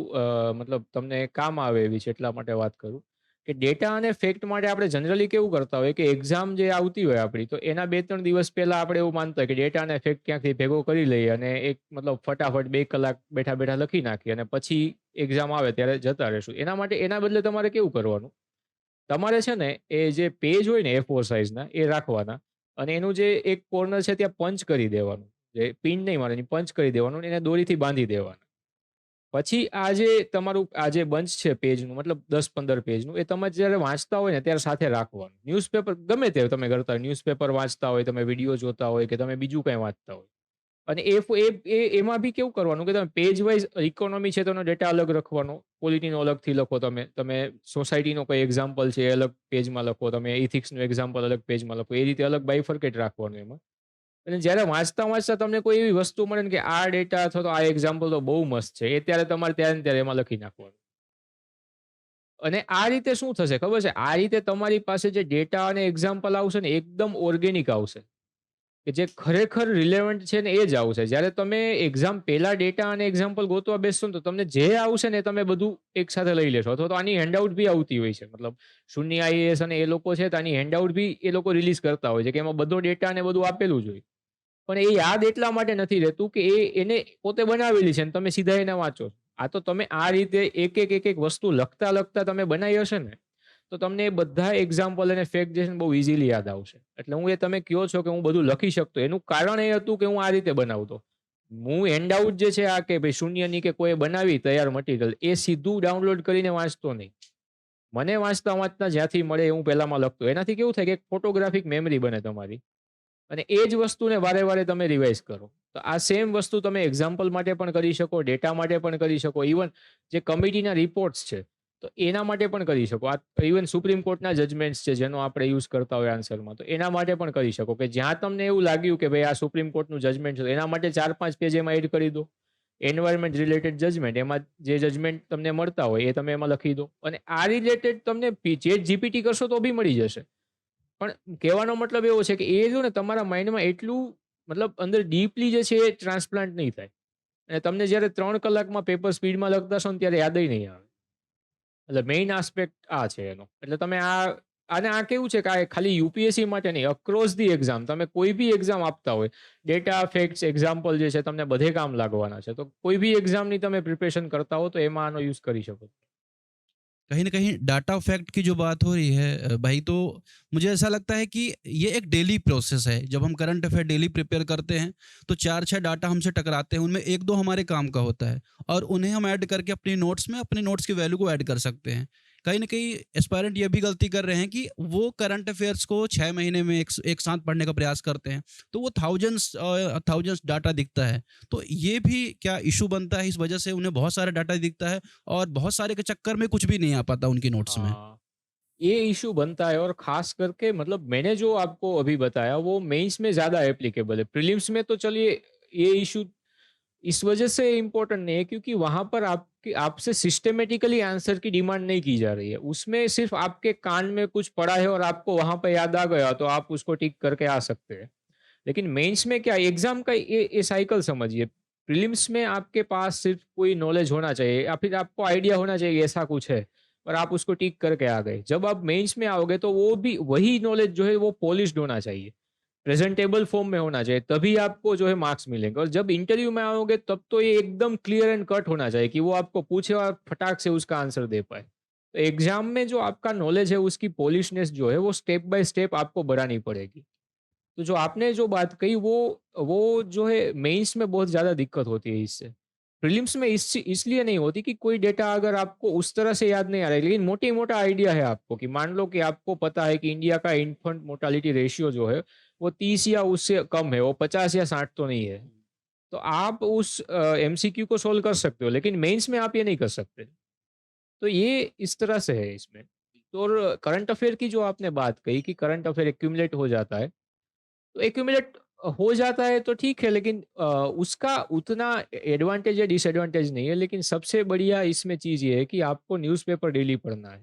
મતલબ તમને કામ આવે એવી છે એટલા માટે વાત કરું કે ડેટા અને ફેક્ટ માટે આપણે જનરલી કેવું કરતા હોય કે એક્ઝામ જે આવતી હોય આપણી, તો એના 2-3 દિવસ પહેલા આપણે એવું માનતા હોય કે ડેટા અને ફેક્ટ ક્યાંકથી ભેગો કરી લઈએ અને એક મતલબ ફટાફટ 2 કલાક બેઠા-બેઠા લખી નાખીએ અને પછી એક્ઝામ આવે ત્યારે જતા રહેશું. એના માટે એના બદલે તમારે કેવું કરવાનું, તમારે છે ને એ જે પેજ હોય ને A4 સાઈઝના એ રાખવાના અને એનું જે એક કોર્નર છે ત્યાં પંચ કરી દેવાનું. જે પિન નહીં મારવાની, પંચ કરી દેવાનું અને એને દોરીથી બાંધી દેવાના. પછી આ જે તમારું આ જે બંચ છે પેજનું, મતલબ 10-15 પેજનું, એ તમે જ્યારે વાંચતા હોય ને ત્યારે સાથે રાખવાનું. ન્યૂઝપેપર ગમે તે તમે કરતા હોય, ન્યૂઝપેપર વાંચતા હોય, તમે વિડીયો જોતા હોય કે તમે બીજું કંઈ વાંચતા હોય. અને એમાં બી કેવું કરવાનું કે તમે પેજ વાઇઝ ઇકોનોમી છે તો એનો ડેટા અલગ લખવાનો, પોલિટીનો અલગથી લખો તમે સોસાયટીનો કોઈ એક્ઝામ્પલ છે એ અલગ પેજમાં લખો, તમે ઇથિક્સનું એક્ઝામ્પલ અલગ પેજમાં લખો. એ રીતે અલગ બાયફર્કેટ રાખવાનું એમાં. અને જ્યારે વાંચતા તમને કોઈ એવી વસ્તુ મળે ને કે આ ડેટા અથવા તો આ એક્ઝામ્પલ તો બહુ મસ્ત છે, એ ત્યારે તમારે ત્યારે ને ત્યારે એમાં લખી નાખવાનું. અને આ રીતે શું થશે ખબર છે? આ રીતે તમારી પાસે જે ડેટા અને એક્ઝામ્પલ આવશે ને એકદમ ઓર્ગેનિક આવશે. કે જે ખરેખર રિલેવન્ટ છે ને એ જ આવશે. જ્યારે તમે એક્ઝામ પહેલા ડેટા અને એક્ઝામ્પલ ગોતવા બેસશો ને તો તમને જે આવશે ને એ તમે બધું એકસાથે લઈ લેશો. અથવા તો આની હેન્ડઆઉટ બી આવતી હોય છે. મતલબ શૂન્ય આઈએએસ અને એ લોકો છે તો આની હેન્ડઆઉટ બી એ લોકો રિલીઝ કરતા હોય છે કે એમાં બધો ડેટા અને બધું આપેલું જ હોય. પણ એ યાદ એટલા માટે નથી રહેતું કે એને પોતે બનાવેલી છે અને તમે સીધા એને વાંચો. આ તો તમે આ રીતે એક વસ્તુ લખતા તમે બનાવી હશે ને તો તમને એ બધા એક્ઝામ્પલ અને ફેક્ટ જે છે ને બહુ ઇઝીલી યાદ આવશે. એટલે હું એ તમે કહો છો કે હું બધું લખી શકતો, એનું કારણ એ હતું કે હું આ રીતે બનાવતો. હું હેન્ડઆઉટ જે છે આ કે ભાઈ શૂન્યની કે કોઈ બનાવી તૈયાર મટીરિયલ એ સીધું ડાઉનલોડ કરીને વાંચતો નહીં. મને વાંચતા જ્યાંથી મળે એ હું પહેલામાં લખતો. એનાથી કેવું થાય કે એક ફોટોગ્રાફિક મેમરી બને તમારી અને એ જ વસ્તુને વારે તમે રિવાઇઝ કરો. તો આ સેમ વસ્તુ તમે એક્ઝામ્પલ માટે પણ કરી શકો, ડેટા માટે પણ કરી શકો, ઇવન જે કમિટીના રિપોર્ટ્સ છે તો એના માટે પણ કરી શકો. આ ઇવન સુપ્રીમ કોર્ટના જજમેન્ટ્સ છે જેનો આપણે યુઝ કરતા હોય આન્સરમાં, તો એના માટે પણ કરી શકો કે જ્યાં તમને એવું લાગ્યું કે ભાઈ આ સુપ્રીમ કોર્ટનું જજમેન્ટ છે એના માટે 4-5 પેજ એમાં એડ કરી દો. એન્વાયરમેન્ટ રિલેટેડ જજમેન્ટ, એમાં જે જજમેન્ટ તમને મળતા હોય એ તમે એમાં લખી દો. અને આ રિલેટેડ તમને ચેટ જીપીટી કરશો તો બી મળી જશે. પણ કહેવાનો મતલબ એવો છે કે એ જો ને તમારા માઇન્ડમાં એટલું મતલબ અંદર ડીપલી જે છે એ ટ્રાન્સપ્લાન્ટ નહીં થાય. અને તમને જ્યારે 3 કલાકમાં પેપર સ્પીડમાં લખતા હશો ને ત્યારે યાદ નહીં આવે. એટલે મેઇન આસ્પેક્ટ આ છે એનો. એટલે તમે આ કેવું છે કે આ ખાલી યુપીએસસી માટે નહીં, અક્રોસ ધી એક્ઝામ તમે કોઈ બી એક્ઝામ આપતા હોય, ડેટા ફેક્ટ્સ એક્ઝામ્પલ જે છે તમને બધે કામ લાગવાના છે. તો કોઈ બી એક્ઝામની તમે પ્રિપરેશન કરતા હો તો એમાં આનો યુઝ કરી શકો. कहीं ना कहीं डाटा फैक्ट की जो बात हो रही है भाई, तो मुझे ऐसा लगता है कि ये एक डेली प्रोसेस है. जब हम करंट अफेयर डेली प्रिपेयर करते हैं तो 4-6 डाटा हमसे टकराते हैं, उनमें 1-2 हमारे काम का होता है और उन्हें हम ऐड करके अपनी नोट्स में अपने नोट्स की वैल्यू को ऐड कर सकते हैं. कहीं ना कहीं एस्पायरेंट ये भी गलती कर रहे हैं कि वो करंट अफेयर्स को 6 महीने में एक साथ पढ़ने का प्रयास करते हैं, तो वो थाउजेंड्स डाटा दिखता है. तो ये भी क्या इशू बनता है? इस वजह से उन्हें बहुत सारा डाटा दिखता है और बहुत सारे के चक्कर में कुछ भी नहीं आ पाता उनकी नोट्स में. हाँ, ये इशू बनता है और खास करके मतलब मैंने जो आपको अभी बताया वो मेंस में ज्यादा एप्लीकेबल है. प्रीलिम्स में तो चलिए ये इशू इस वजह से इम्पोर्टेंट नहीं है क्योंकि वहां पर आपसे सिस्टमेटिकली आंसर की डिमांड नहीं की जा रही है. उसमें सिर्फ आपके कान में कुछ पड़ा है और आपको वहां पर याद आ गया तो आप उसको टिक करके आ सकते हैं. लेकिन मेंस में क्या एग्जाम का ये साइकिल समझिए. प्रीलिम्स में आपके पास सिर्फ कोई नॉलेज होना चाहिए या फिर आपको आइडिया होना चाहिए ऐसा कुछ है और आप उसको टिक करके आ गए. जब आप मेंस में आओगे तो वो भी वही नॉलेज जो है वो पॉलिश्ड होना चाहिए, प्रेजेंटेबल फॉर्म में होना चाहिए, तभी आपको जो है मार्क्स मिलेंगे. और जब इंटरव्यू में आओगे तब तो ये एकदम क्लियर एंड कट होना चाहिए कि वो आपको पूछे और फटाक से उसका आंसर दे पाए. तो एग्जाम में जो आपका नॉलेज है उसकी पॉलिशनेस जो है वो स्टेप बाय स्टेप आपको बढ़ानी पड़ेगी. तो जो आपने जो बात कही वो जो है मेंस में बहुत ज़्यादा दिक्कत होती है इससे. प्रीलिम्स में इसलिए नहीं होती कि कोई डेटा अगर आपको उस तरह से याद नहीं आ रहा है, लेकिन मोटा आइडिया है आपको कि मान लो कि आपको पता है कि इंडिया का इन्फेंट मोर्टालिटी रेशियो जो है वो 30 या उससे कम है, वो 50 या 60 तो नहीं है. तो आप उस एमसीक्यू को सोल्व कर सकते हो, लेकिन मेंस में आप ये नहीं कर सकते. तो ये इस तरह से है इसमें. तो और करंट अफेयर की जो आपने बात कही कि करंट अफेयर एक्यूमुलेट हो जाता है, तो एक्यूमुलेट हो जाता है तो ठीक है, लेकिन उसका उतना एडवांटेज या डिसएडवांटेज नहीं है. लेकिन सबसे बढ़िया इसमें चीज़ ये है कि आपको न्यूज़पेपर डेली पढ़ना है.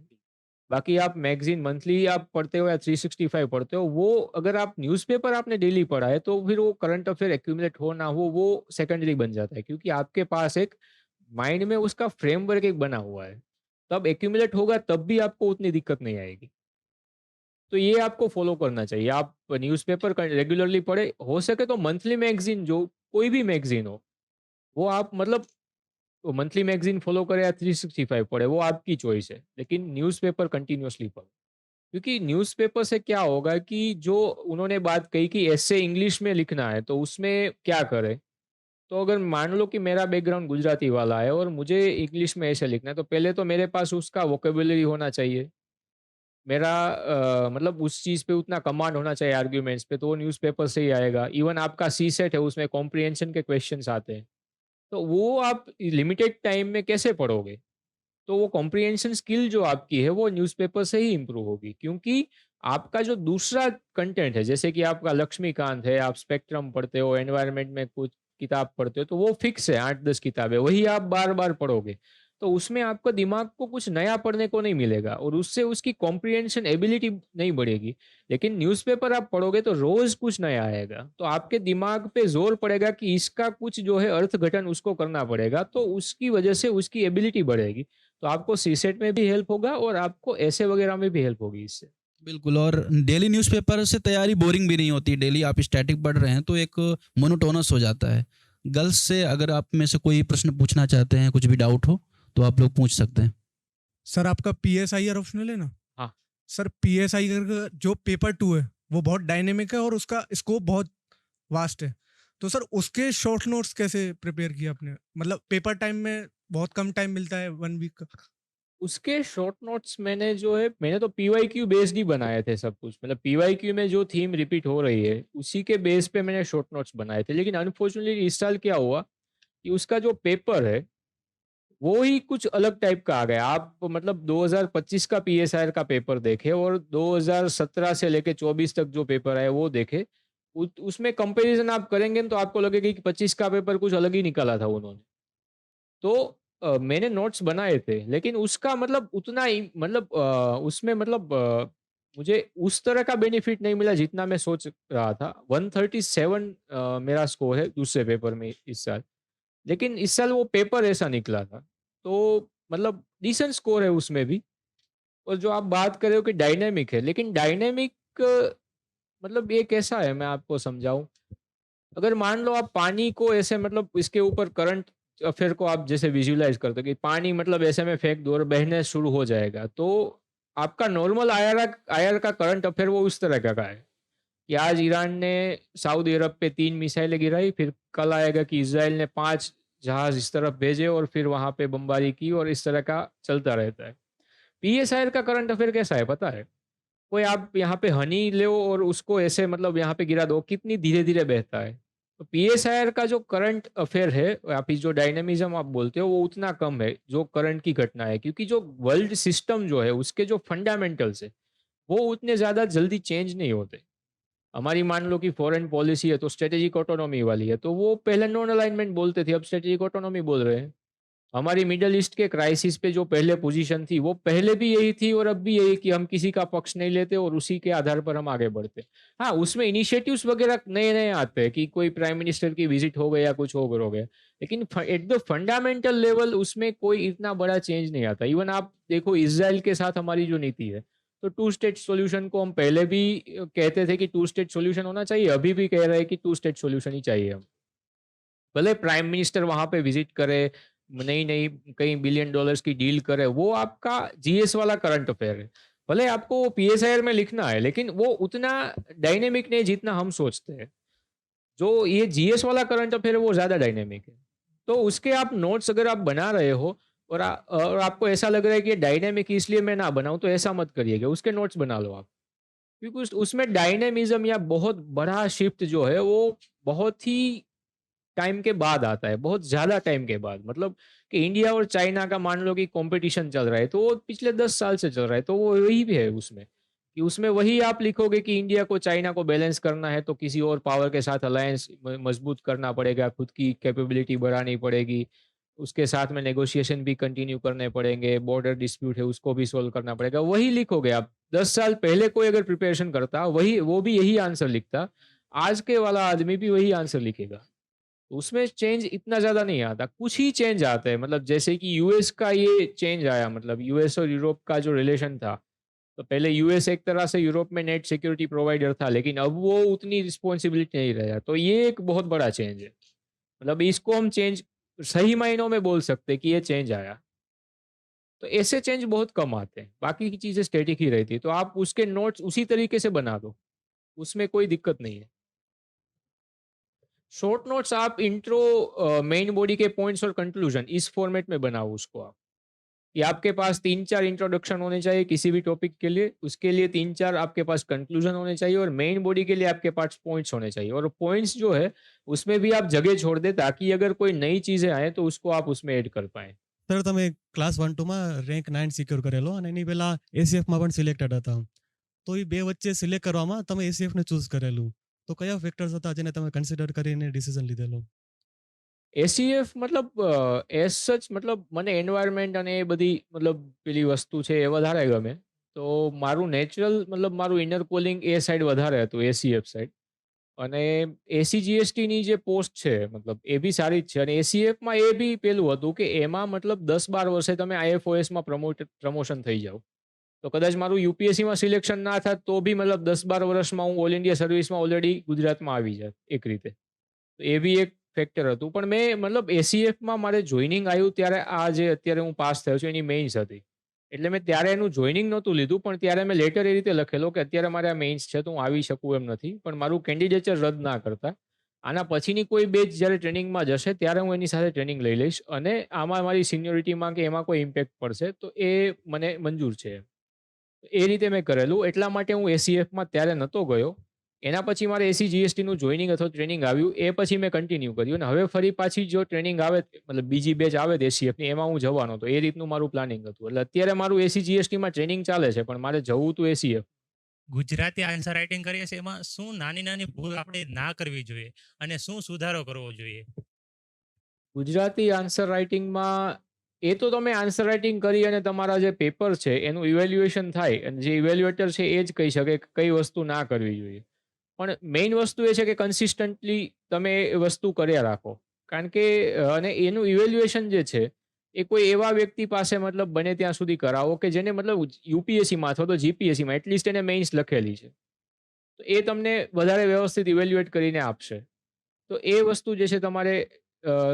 बाकी आप मैगजीन मंथली आप पढ़ते हो या 365 पढ़ते हो, वो अगर आप न्यूज़पेपर आपने डेली पढ़ा है तो फिर वो करंट अफेयर एक्यूमुलेट हो ना हो वो सेकेंडरी बन जाता है, क्योंकि आपके पास एक माइंड में उसका फ्रेमवर्क एक बना हुआ है. तब एक्यूमुलेट होगा, तब भी आपको उतनी दिक्कत नहीं आएगी। तो ये आपको फॉलो करना चाहिए। आप न्यूज़पेपर रेगुलरली पढ़े, हो सके तो मंथली मैगजीन, जो कोई भी मैगजीन हो, वो आप मतलब मंथली मैगजीन फॉलो करें या 365 पढ़े, वो आपकी चॉइस है, लेकिन न्यूज़पेपर कंटिन्यूअसली पढ़ो। क्योंकि न्यूज़पेपर से क्या होगा कि जो उन्होंने बात कही कि ऐसे इंग्लिश में लिखना है, तो उसमें क्या करें? तो अगर मान लो कि मेरा बैकग्राउंड गुजराती वाला है और मुझे इंग्लिश में ऐसे लिखना है, तो पहले तो मेरे पास उसका वोकेबुलरी होना चाहिए। मेरा मतलब उस चीज़ पे उतना कमांड होना चाहिए आर्ग्यूमेंट्स पे, तो वो न्यूज़पेपर से ही आएगा। इवन आपका सीसेट है, उसमें कॉम्प्रिहेंशन के क्वेश्चंस आते हैं। तो वो आप लिमिटेड टाइम में कैसे पढ़ोगे? तो वो कॉम्प्रिहेंशन स्किल जो आपकी है, वो न्यूज़पेपर से ही इम्प्रूव होगी, क्योंकि आपका जो दूसरा कंटेंट है, जैसे कि आपका लक्ष्मीकांत है, आप स्पेक्ट्रम पढ़ते हो, एनवायरनमेंट में कुछ किताब पढ़ते हो, तो वो फिक्स है, 8-10 किताबें, वही आप बार-बार पढ़ोगे। तो उसमें आपको दिमाग को कुछ नया पढ़ने को नहीं मिलेगा और उससे उसकी कॉम्प्रिहेंशन एबिलिटी नहीं बढ़ेगी। लेकिन न्यूज़पेपर आप पढ़ोगे तो रोज़ कुछ नया आएगा, तो आपके दिमाग पे ज़ोर पड़ेगा कि इसका कुछ जो है अर्थघटन उसको करना पड़ेगा, तो उसकी वजह से उसकी एबिलिटी बढ़ेगी। तो आपको सीसेट में भी हेल्प होगा और आपको ऐसे वगैरह में भी हेल्प होगी इससे। बिल्कुल। और डेली न्यूज़पेपर से तैयारी बोरिंग भी नहीं होती। डेली आप स्टैटिक पढ़ रहे हैं तो एक मोनोटोनस हो जाता है। गर्ल्स से अगर आप में से कोई प्रश्न पूछना चाहते हैं, कुछ भी डाउट हो तो आप लोग पूछ सकते हैं। सर आपका PSIR ऑप्शनल है ना? हाँ। सर PSIR का जो पेपर 2 है वो बहुत डायनेमिक है और उसका स्कोप बहुत वास्ट है। तो सर उसके शॉर्ट नोट्स कैसे प्रिपेयर किया आपने? मतलब पेपर टाइम में बहुत कम टाइम मिलता है 1 वीक का। उसके शॉर्ट नोट्स मैंने तो पीवाईक्यू बेस्ड ही बनाए थे सब कुछ। मतलब पीवाईक्यू में जो थीम रिपीट हो रही है, उसी के बेस पे मैंने शॉर्ट नोट्स बनाए थे। लेकिन अनफॉर्चुनेटली इस साल क्या हुआ कि उसका जो पेपर है, वो ही कुछ अलग टाइप का आ गया। आप मतलब 2025 का पीएसआईआर का पेपर देखें और 2017 से लेके 24 तक जो पेपर आया वो देखें। उसमें कंपैरिजन आप करेंगे तो आपको लगेगा कि 25 का पेपर कुछ अलग ही निकाला था उन्होंने। तो मैंने नोट्स बनाए थे, लेकिन उसका मतलब उतना ही मतलब उसमें मतलब मुझे उस तरह का बेनिफिट नहीं मिला जितना मैं सोच रहा था। 137 मेरा स्कोर है दूसरे पेपर में इस साल। लेकिन इस साल वो पेपर ऐसा निकला था। तो मतलब डिसेंट स्कोर है उसमें भी। और जो आप बात कर रहे हो कि डायनामिक है, लेकिन डायनामिक मतलब ये कैसा है, मैं आपको समझाऊँ। अगर मान लो आप पानी को ऐसे मतलब इसके ऊपर करंट अफेयर को आप जैसे विजुअलाइज करते हो कि पानी मतलब ऐसे में फेंक दो और बहने शुरू हो जाएगा, तो आपका नॉर्मल आईआर का करंट अफेयर वो उस तरह का है कि आज ईरान ने सऊदी अरब पे 3 मिसाइलें गिराई, फिर कल आएगा कि इज़राइल ने 5 जहाज़ इस तरफ भेजे और फिर वहाँ पे बमबारी की, और इस तरह का चलता रहता है। पीएसआईआर का करंट अफेयर कैसा है पता है? कोई आप यहाँ पे हनी लो और उसको ऐसे मतलब यहाँ पे गिरा दो, कितनी धीरे-धीरे बहता है। तो पीएसआईआर का जो करंट अफेयर है, आप जो डायनामिज़्म आप बोलते हो, वो उतना कम है जो करंट की घटना है, क्योंकि जो वर्ल्ड सिस्टम जो है उसके जो फंडामेंटल्स है, वो उतने ज़्यादा जल्दी चेंज नहीं होते। हमारी मान लो कि फॉरेन पॉलिसी है तो स्ट्रेटेजिक ऑटोनॉमी वाली है, तो वो पहले नॉन अलाइनमेंट बोलते थे, अब स्ट्रेटेजिक ऑटोनॉमी बोल रहे हैं। हमारी मिडल ईस्ट के क्राइसिस पे जो पहले पोजीशन थी, वो पहले भी यही थी और अब भी यही कि हम किसी का पक्ष नहीं लेते और उसी के आधार पर हम आगे बढ़ते हैं। हाँ, उसमें इनिशिएटिव्स वगैरह नए-नए आते हैं कि कोई प्राइम मिनिस्टर की विजिट हो गया या कुछ हो गया। लेकिन एट द फंडामेंटल लेवल उसमें कोई इतना बड़ा चेंज नहीं आता। इवन आप देखो इज़राइल के साथ हमारी जो नीति है, तो टू स्टेट सॉल्यूशन को हम पहले भी कहते थे कि टू स्टेट सॉल्यूशन होना चाहिए, अभी भी कह रहे हैं कि टू स्टेट सॉल्यूशन ही चाहिए हम। भले प्राइम मिनिस्टर वहाँ पे विजिट करे, नई-नई कई बिलियन डॉलर्स की डील करे, वो आपका जीएस वाला करंट अफेयर है। भले आपको पीएसआईआर में लिखना है, लेकिन वो उतना डायनामिक नहीं जितना हम सोचते हैं। जो ये जीएस वाला करंट अफेयर है, वो ज़्यादा डायनामिक है। तो उसके आप नोट्स अगर आप बना रहे हो और आपको ऐसा लग रहा है कि ये डायनामिक है इसलिए मैं ना बनाऊँ, तो ऐसा मत करिएगा, उसके नोट्स बना लो आप। क्योंकि उसमें डायनामिज़्म या बहुत बड़ा शिफ्ट जो है, वो बहुत ही टाइम के बाद आता है, बहुत ज़्यादा टाइम के बाद। मतलब कि इंडिया और चाइना का मान लो कि कॉम्पिटिशन चल रहा है, तो वो पिछले 10 साल से चल रहा है, तो वो वही भी है उसमें, कि उसमें वही आप लिखोगे कि इंडिया को चाइना को बैलेंस करना है, तो किसी और पावर के साथ अलायंस मजबूत करना पड़ेगा, खुद की कैपेबिलिटी बढ़ानी पड़ेगी, उसके साथ में नेगोशिएशन भी कंटिन्यू करने पड़ेंगे, बॉर्डर डिस्प्यूट है उसको भी सॉल्व करना पड़ेगा, वही लिखोगे आप। 10 साल पहले कोई अगर प्रिपरेशन करता, वही वो भी यही आंसर लिखता, आज के वाला आदमी भी वही आंसर लिखेगा। उसमें चेंज इतना ज़्यादा नहीं आता, कुछ ही चेंज आते हैं। मतलब जैसे कि यूएस का ये चेंज आया, मतलब यूएस और यूरोप का जो रिलेशन था, तो पहले यूएस एक तरह से यूरोप में नेट सिक्योरिटी प्रोवाइडर था, लेकिन अब वो उतनी रिस्पॉन्सिबिलिटी नहीं रहा। तो ये एक बहुत बड़ा चेंज है। मतलब इसको हम चेंज सही मायनों में बोल सकते हैं कि ये चेंज आया। तो ऐसे चेंज बहुत कम आते हैं, बाकी की चीज़ें स्टैटिक ही रहती है। तो आप उसके नोट्स उसी तरीके से बना दो, उसमें कोई दिक्कत नहीं है। शॉर्ट नोट्स आप इंट्रो, मेन बॉडी के पॉइंट्स और कंक्लूजन इस फॉर्मेट में बनाओ उसको आप, कि आपके पास 3-4 इंट्रोडक्शन होने चाहिए किसी भी टॉपिक के लिए, उसके लिए 3-4 आपके पास कंक्लूजन होने चाहिए, और मेन बॉडी के लिए आपके पास पॉइंट्स होने चाहिए। और पॉइंट्स जो है उसमें भी आप जगह छोड़ दें, ताकि अगर कोई नई चीज़ें आए तो उसको आप उसमें ऐड कर पाएँ। સર તમે ક્લાસ 1-2માં રેન્ક 9 સિક્યોર કરેલો અને એની પહેલા એસીએફમાં પણ સિલેક્ટેડ હતા. તો એ બે વચ્ચે સિલેક્ટ કરવામાં તમે એસીએફને ચૂઝ કરેલું. તો કયા ફેક્ટર્સ હતા જેને તમે કન્સિડર કરીને ડિસિઝન લીધેલો? એસીએફ મતલબ એઝ સચ મતલબ મને એન્વાયરમેન્ટ અને એ બધી મતલબ પેલી વસ્તુ છે એ વધારે ગમે. તો મારું નેચરલ મતલબ મારું ઇનર કોલિંગ એ સાઈડ વધારે હતું, એસીએફ સાઈડ. અને એસીજીએસટીની જે પોસ્ટ છે મતલબ એ બી સારી જ છે, અને એસીએફમાં એ બી પેલું હતું કે એમાં મતલબ 10-12 વર્ષે તમે આઈએફઓએસમાં પ્રમોશન થઈ જાઓ. તો કદાચ મારું યુપીએસસીમાં સિલેક્શન ના થાત તો બી મતલબ 10-12 વર્ષમાં હું ઓલ ઇન્ડિયા સર્વિસમાં ઓલરેડી ગુજરાતમાં આવી જાત એક રીતે. તો એ બી એક ફેક્ટર હતું. પણ મેં મતલબ એસીએફમાં મારે જોઈનિંગ આવ્યું ત્યારે આ જે અત્યારે હું પાસ થયો છું એની મેઇન્સ હતી. એટલે મેં ત્યારે એનું જોઈનિંગ નહોતું લીધું, પણ ત્યારે મેં લેટર એ રીતે લખેલો કે અત્યારે મારે આ મેઇન્સ છે તો હું આવી શકું એમ નથી, પણ મારું કેન્ડિડેચર રદ ના કરતા. આના પછીની કોઈ બેચ જ્યારે ટ્રેનિંગમાં જશે ત્યારે હું એની સાથે ટ્રેનિંગ લઈ લઈશ, અને આમાં મારી સિનિયોરિટીમાં કે એમાં કોઈ ઇમ્પેક્ટ પડશે તો એ મને મંજૂર છે. એ રીતે મેં કરેલું. એટલા માટે હું એસીએફમાં ત્યારે નહોતો ગયો. એના પછી મારે એસી જીએસટીનું જોઈનિંગ અથવા ટ્રેનિંગ આવ્યું, એ પછી મેં કન્ટિન્યુ કર્યું, અને હવે ફરી પાછી જો ટ્રેનિંગ આવે મતલબ બીજી બેચ આવે એસીએફની, એમાં હું જવાનો હતો. એ રીતનું મારું પ્લાનિંગ હતું. એટલે અત્યારે મારું એસી જીએસટીમાં ટ્રેનિંગ ચાલે છે, પણ મારે જવું હતું એસીએફ. ગુજરાતી આન્સર રાઇટિંગ કરીએ છીએ એમાં શું નાની નાની ભૂલ આપણે ના કરવી જોઈએ અને શું સુધારો કરવો જોઈએ? ગુજરાતી આન્સર રાઇટિંગમાં એ તો તમે આન્સર રાઇટિંગ કરી અને તમારા જે પેપર છે એનું ઇવેલ્યુએશન થાય, અને જે ઇવેલ્યુએટર છે એ જ કહી શકે કે કઈ વસ્તુ ના કરવી જોઈએ. પણ મેઇન વસ્તુ એ છે કે કન્સિસ્ટન્ટલી તમે એ વસ્તુ કર્યા રાખો. કારણ કે અને એનું ઇવેલ્યુએશન જે છે એ કોઈ એવા વ્યક્તિ પાસે મતલબ બને ત્યાં સુધી કરાવો કે જેને મતલબ યુપીએસસીમાં અથવા તો જીપીએસસીમાં એટલીસ્ટ એને મેઇન્સ લખેલી છે. તો એ તમને વધારે વ્યવસ્થિત ઇવેલ્યુએટ કરીને આપશે. તો એ વસ્તુ જે છે તમારે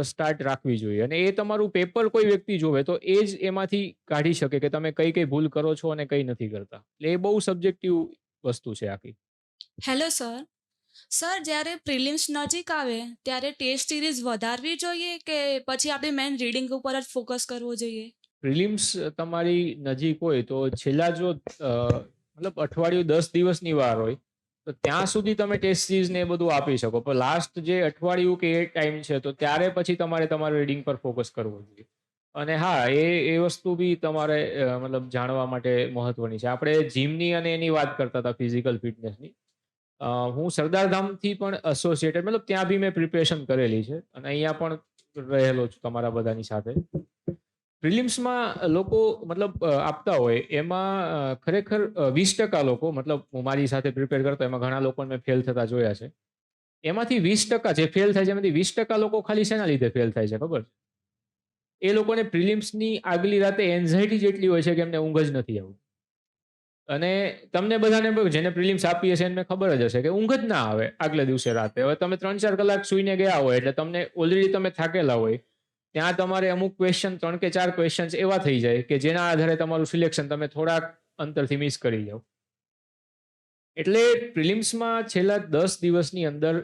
સ્ટાર્ટ રાખવી જોઈએ, અને એ તમારું પેપર કોઈ વ્યક્તિ જોવે તો એ જ એમાંથી કાઢી શકે કે તમે કઈ કઈ ભૂલ કરો છો અને કઈ નથી કરતા. એટલે એ બહુ સબ્જેક્ટિવ વસ્તુ છે આખી. Hello sir. સર, જ્યારે પ્રિલિમ્સ નજીક આવે ત્યારે ટેસ્ટ સિરીઝ વધારવી જોઈએ કે પછી આપણે મેન રીડિંગ ઉપર જ ફોકસ કરવો જોઈએ? પ્રિલિમ્સ તમારી નજીક હોય તો છેલ્લા જો મતલબ અઠવાડિયું 10 દિવસની વાર હોય તો ત્યાં સુધી તમે ટેસ્ટ સિરીઝ ને એ બધું આપી શકો, પણ લાસ્ટ જે અઠવાડિયું કે એ ટાઈમ છે તો ત્યારે પછી તમારે તમારા રીડિંગ પર ફોકસ કરવો જોઈએ. અને હા, એ વસ્તુ બી તમારે મતલબ જાણવા માટે મહત્વની છે. આપણે જીમની અને એની વાત કરતા હતા, ફિઝિકલ ફિટનેસની. હું સરદારધામથી પણ એસોસિએટેડ મતલબ ત્યાં બી મેં પ્રિપરેશન કરેલી છે, અને અહીંયા પણ રહેલો છું તમારા બધાની સાથે. પ્રિલિમ્સમાં લોકો મતલબ આપતા હોય એમાં ખરેખર 20% લોકો મતલબ હું મારી સાથે પ્રિપેર કરતો એમાં ઘણા લોકોને મેં ફેલ થતા જોયા છે. એમાંથી 20% જે ફેલ થાય છે એમાંથી 20% લોકો ખાલી શેના લીધે ફેલ થાય છે ખબર? એ લોકોને પ્રિલિમ્સની આગલી રાતે એન્ઝાયટી જેટલી હોય છે કે એમને ઊંઘ જ નથી આવતી. અને તમને બધાને જેને પ્રિલિમ્સ આપી હશે એને ખબર જ હશે કે ઊંઘ જ ના આવે આગલા દિવસે રાતે. હવે તમે 3-4 કલાક સૂઈને ગયા હોય એટલે તમને ઓલરેડી તમે થાકેલા હોય, ત્યાં તમારે અમુક ક્વેશ્ચન 3 કે 4 ક્વેશ્ચન્સ એવા થઈ જાય કે જેના આધારે તમારું સિલેક્શન તમે થોડાક અંતરથી મિસ કરી જાઓ. એટલે પ્રિલિમ્સમાં છેલ્લા 10 દિવસની અંદર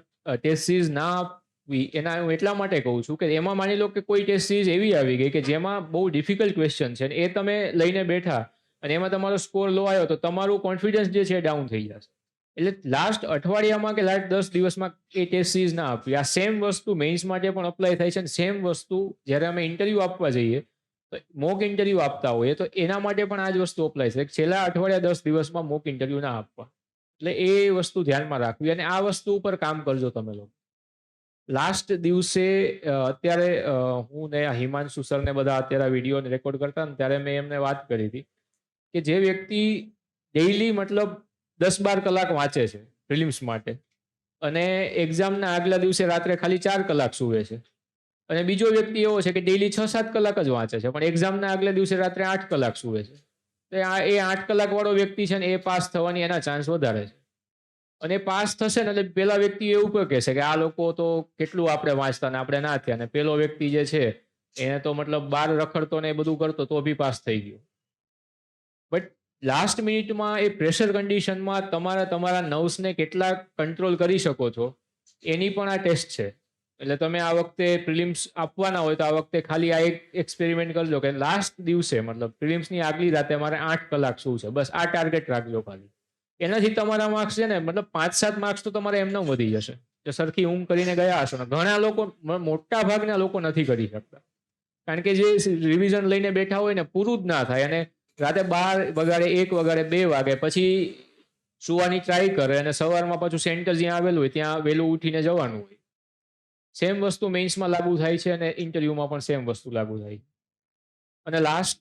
ટેસ્ટ સિરીઝ ના આપવી એના હું એટલા માટે કહું છું કે એમાં માની લો કે કોઈ ટેસ્ટ સિરીઝ એવી આવી ગઈ કે જેમાં બહુ ડિફિકલ્ટ ક્વેશ્ચન છે, એ તમે લઈને બેઠા અને એમાં તમારો સ્કોર લો આવ્યો તો તમારું કોન્ફિડન્સ જે છે ડાઉન થઈ જશે. એટલે લાસ્ટ અઠવાડિયામાં કે લાસ્ટ 10 દિવસમાં એ ટેસ્ટ સિરીઝ ના આપવી. આ સેમ વસ્તુ મેઇન્સ માટે પણ અપ્લાય થાય છે, અને સેમ વસ્તુ જ્યારે અમે ઇન્ટરવ્યૂ આપવા જઈએ તો મોક ઇન્ટરવ્યૂ આપતા હોઈએ તો એના માટે પણ આ જ વસ્તુ અપ્લાય છે. છેલ્લા અઠવાડિયા 10 દિવસમાં મોક ઇન્ટરવ્યૂ ના આપવા. એટલે એ વસ્તુ ધ્યાનમાં રાખવી, અને આ વસ્તુ ઉપર કામ કરજો તમે લોકો. લાસ્ટ દિવસે અત્યારે હું ને હિમાંશુ સર ને બધા અત્યારે વિડીયોને રેકોર્ડ કરતા ને ત્યારે મેં એમને વાત કરી હતી કે જે વ્યક્તિ ડેઈલી મતલબ 10-12 કલાક વાંચે છે પ્રિલિમ્સ માટે, અને એક્ઝામના આગલા દિવસે રાત્રે ખાલી 4 કલાક સૂવે છે. અને બીજો વ્યક્તિ એવો છે કે ડેઈલી 6-7 કલાક જ વાંચે છે, પણ એક્ઝામના આગલા દિવસે રાત્રે 8 કલાક સૂવે છે. તો એ 8 કલાકવાળો વ્યક્તિ છે ને એ પાસ થવાની એના ચાન્સ વધારે છે. અને પાસ થશે ને એટલે પેલા વ્યક્તિ એવું પણ કહેશે કે આ લોકો તો કેટલું આપણે વાંચતા ને આપણે ના થયા, ને પેલો વ્યક્તિ જે છે એને તો મતલબ બહાર રખડતો ને એ બધું કરતો તો બી પાસ થઈ ગયો. બટ લાસ્ટ મિનિટમાં એ પ્રેશર કન્ડિશનમાં તમારા નર્વ્સને કેટલા કંટ્રોલ કરી શકો છો એની પણ આ ટેસ્ટ છે. એટલે તમે આ વખતે પ્રિલિમ્સ આપવાના હોય તો આ વખતે ખાલી આ એક એક્સપેરિમેન્ટ કરજો કે લાસ્ટ દિવસે મતલબ પ્રિલિમ્સની આગલી રાતે મારે 8 કલાક શું છે, બસ આ ટાર્ગેટ રાખજો ખાલી. એનાથી તમારા માર્ક્સ છે ને મતલબ 5-7 માર્ક્સ તો તમારે એમને વધી જશે જો સરખી ઊંઘ કરીને ગયા હશો ને. ઘણા લોકો, મોટા ભાગના લોકો નથી કરી શકતા, કારણ કે જે રિવિઝન લઈને બેઠા હોય ને પૂરું જ ના થાય અને રાતે 12 વગાડે, 1 વગાડે, 2 વાગે પછી સુવાની ટ્રાય કરે અને સવારમાં પાછું સેન્ટર જ્યાં આવેલું હોય ત્યાં વહેલું ઉઠીને જવાનું હોય. સેમ વસ્તુ મેઇન્સમાં લાગુ થાય છે અને ઇન્ટરવ્યુમાં પણ સેમ વસ્તુ લાગુ થાય. અને લાસ્ટ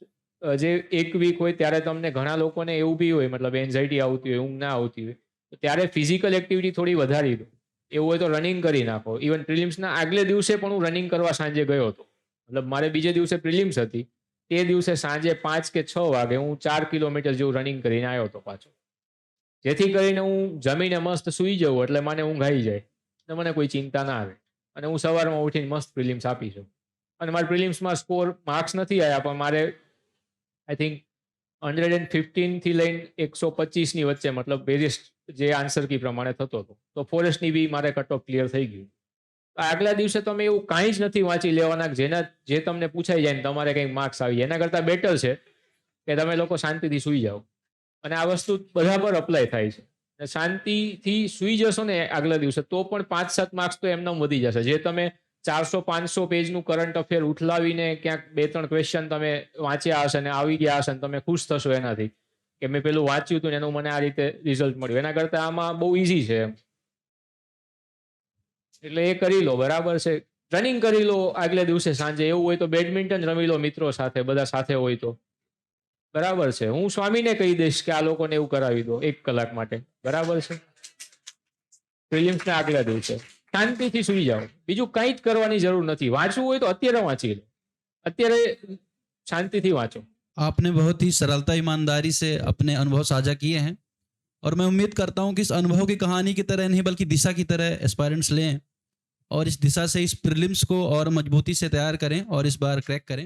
જે 1 વીક હોય ત્યારે તમને ઘણા લોકોને એવું બી હોય, મતલબ એન્ઝાયટી આવતી હોય, ઊંઘ ના આવતી હોય, તો ત્યારે ફિઝિકલ એક્ટિવિટી થોડી વધારી દો. એવું હોય તો રનિંગ કરી નાખો. ઇવન પ્રિલિમ્સના આગલે દિવસે પણ હું રનિંગ કરવા સાંજે ગયો હતો. મતલબ મારે બીજે દિવસે પ્રિલિમ્સ હતી, તે દિવસે સાંજે 5 કે 6 વાગે હું 4 કિલોમીટર જેવું રનિંગ કરીને આવ્યો હતો પાછો, જેથી કરીને હું જમીને મસ્ત સૂઈ જાઉં એટલે મને ઊંઘ આવી જાય ને મને કોઈ ચિંતા ના આવે અને હું સવારમાં ઉઠીને મસ્ત પ્રિલિમ્સ આપી શકું. અને મારા પ્રિલિમ્સમાં માર્ક્સ નથી આવ્યા, પણ મારે આઈ થિંક 115 થી લઈને 125 ની વચ્ચે મતલબ વેરિયસ જે આન્સર કી પ્રમાણે થતો હતો. તો ફોરેસ્ટની બી મારે કટ ઓફ ક્લિયર થઈ ગયું. આગલા દિવસે તમે એવું કાંઈ જ નથી વાંચી લેવાના જે તમને પૂછાઈ જાય ને તમારે કંઈક માર્ક્સ આવી જાય. એના કરતાં બેટર છે કે તમે લોકો શાંતિથી સૂઈ જાઓ. અને આ વસ્તુ બધા પર અપ્લાય થાય છે. શાંતિથી સૂઈ જશો ને આગલા દિવસે તો પણ 5-7 માર્ક્સ તો એમને વધી જશે. જે તમે 400-500 પેજનું કરંટ અફેર ઉઠલાવીને ક્યાંક 2-3 ક્વેશ્ચન તમે વાંચ્યા હશે ને આવી ગયા હશે ને તમે ખુશ થશો એનાથી કે મેં પેલું વાંચ્યું હતું ને એનું મને આ રીતે રિઝલ્ટ મળ્યું, એના કરતાં આમાં બહુ ઇઝી છે એમ. એટલે એ કરી લો, બરાબર છે. રનિંગ કરી લો આગલે દિવસે સાંજે. એવું હોય તો બેડમિન્ટન રમી લો મિત્રો સાથે, બધા સાથે હોય તો બરાબર છે. હું સ્વામીને કહી દઈશ કે આ લોકોને એવું કરાવી દો 1 કલાક માટે, બરાબર છે. પ્રિલિમ્સના આગલા દિવસે શાંતિથી સૂઈ જાઓ. બીજું કંઈ જ કરવાની જરૂર નથી. વાંચવું હોય તો અત્યારે વાંચી લો, અત્યારે शांति थी वाँचो. आपने बहुत ही सरलता ईमानदारी से अपने अनुभव साझा किए हैं और मैं उम्मीद करता हूं कि इस अनुभव की कहानी की तरह नहीं बल्कि दिशा की तरह एस्पायरेंट्स लें और इस दिशा से इस प्रीलिम्स को और मजबूती से तैयार करें और इस बार क्रैक करें.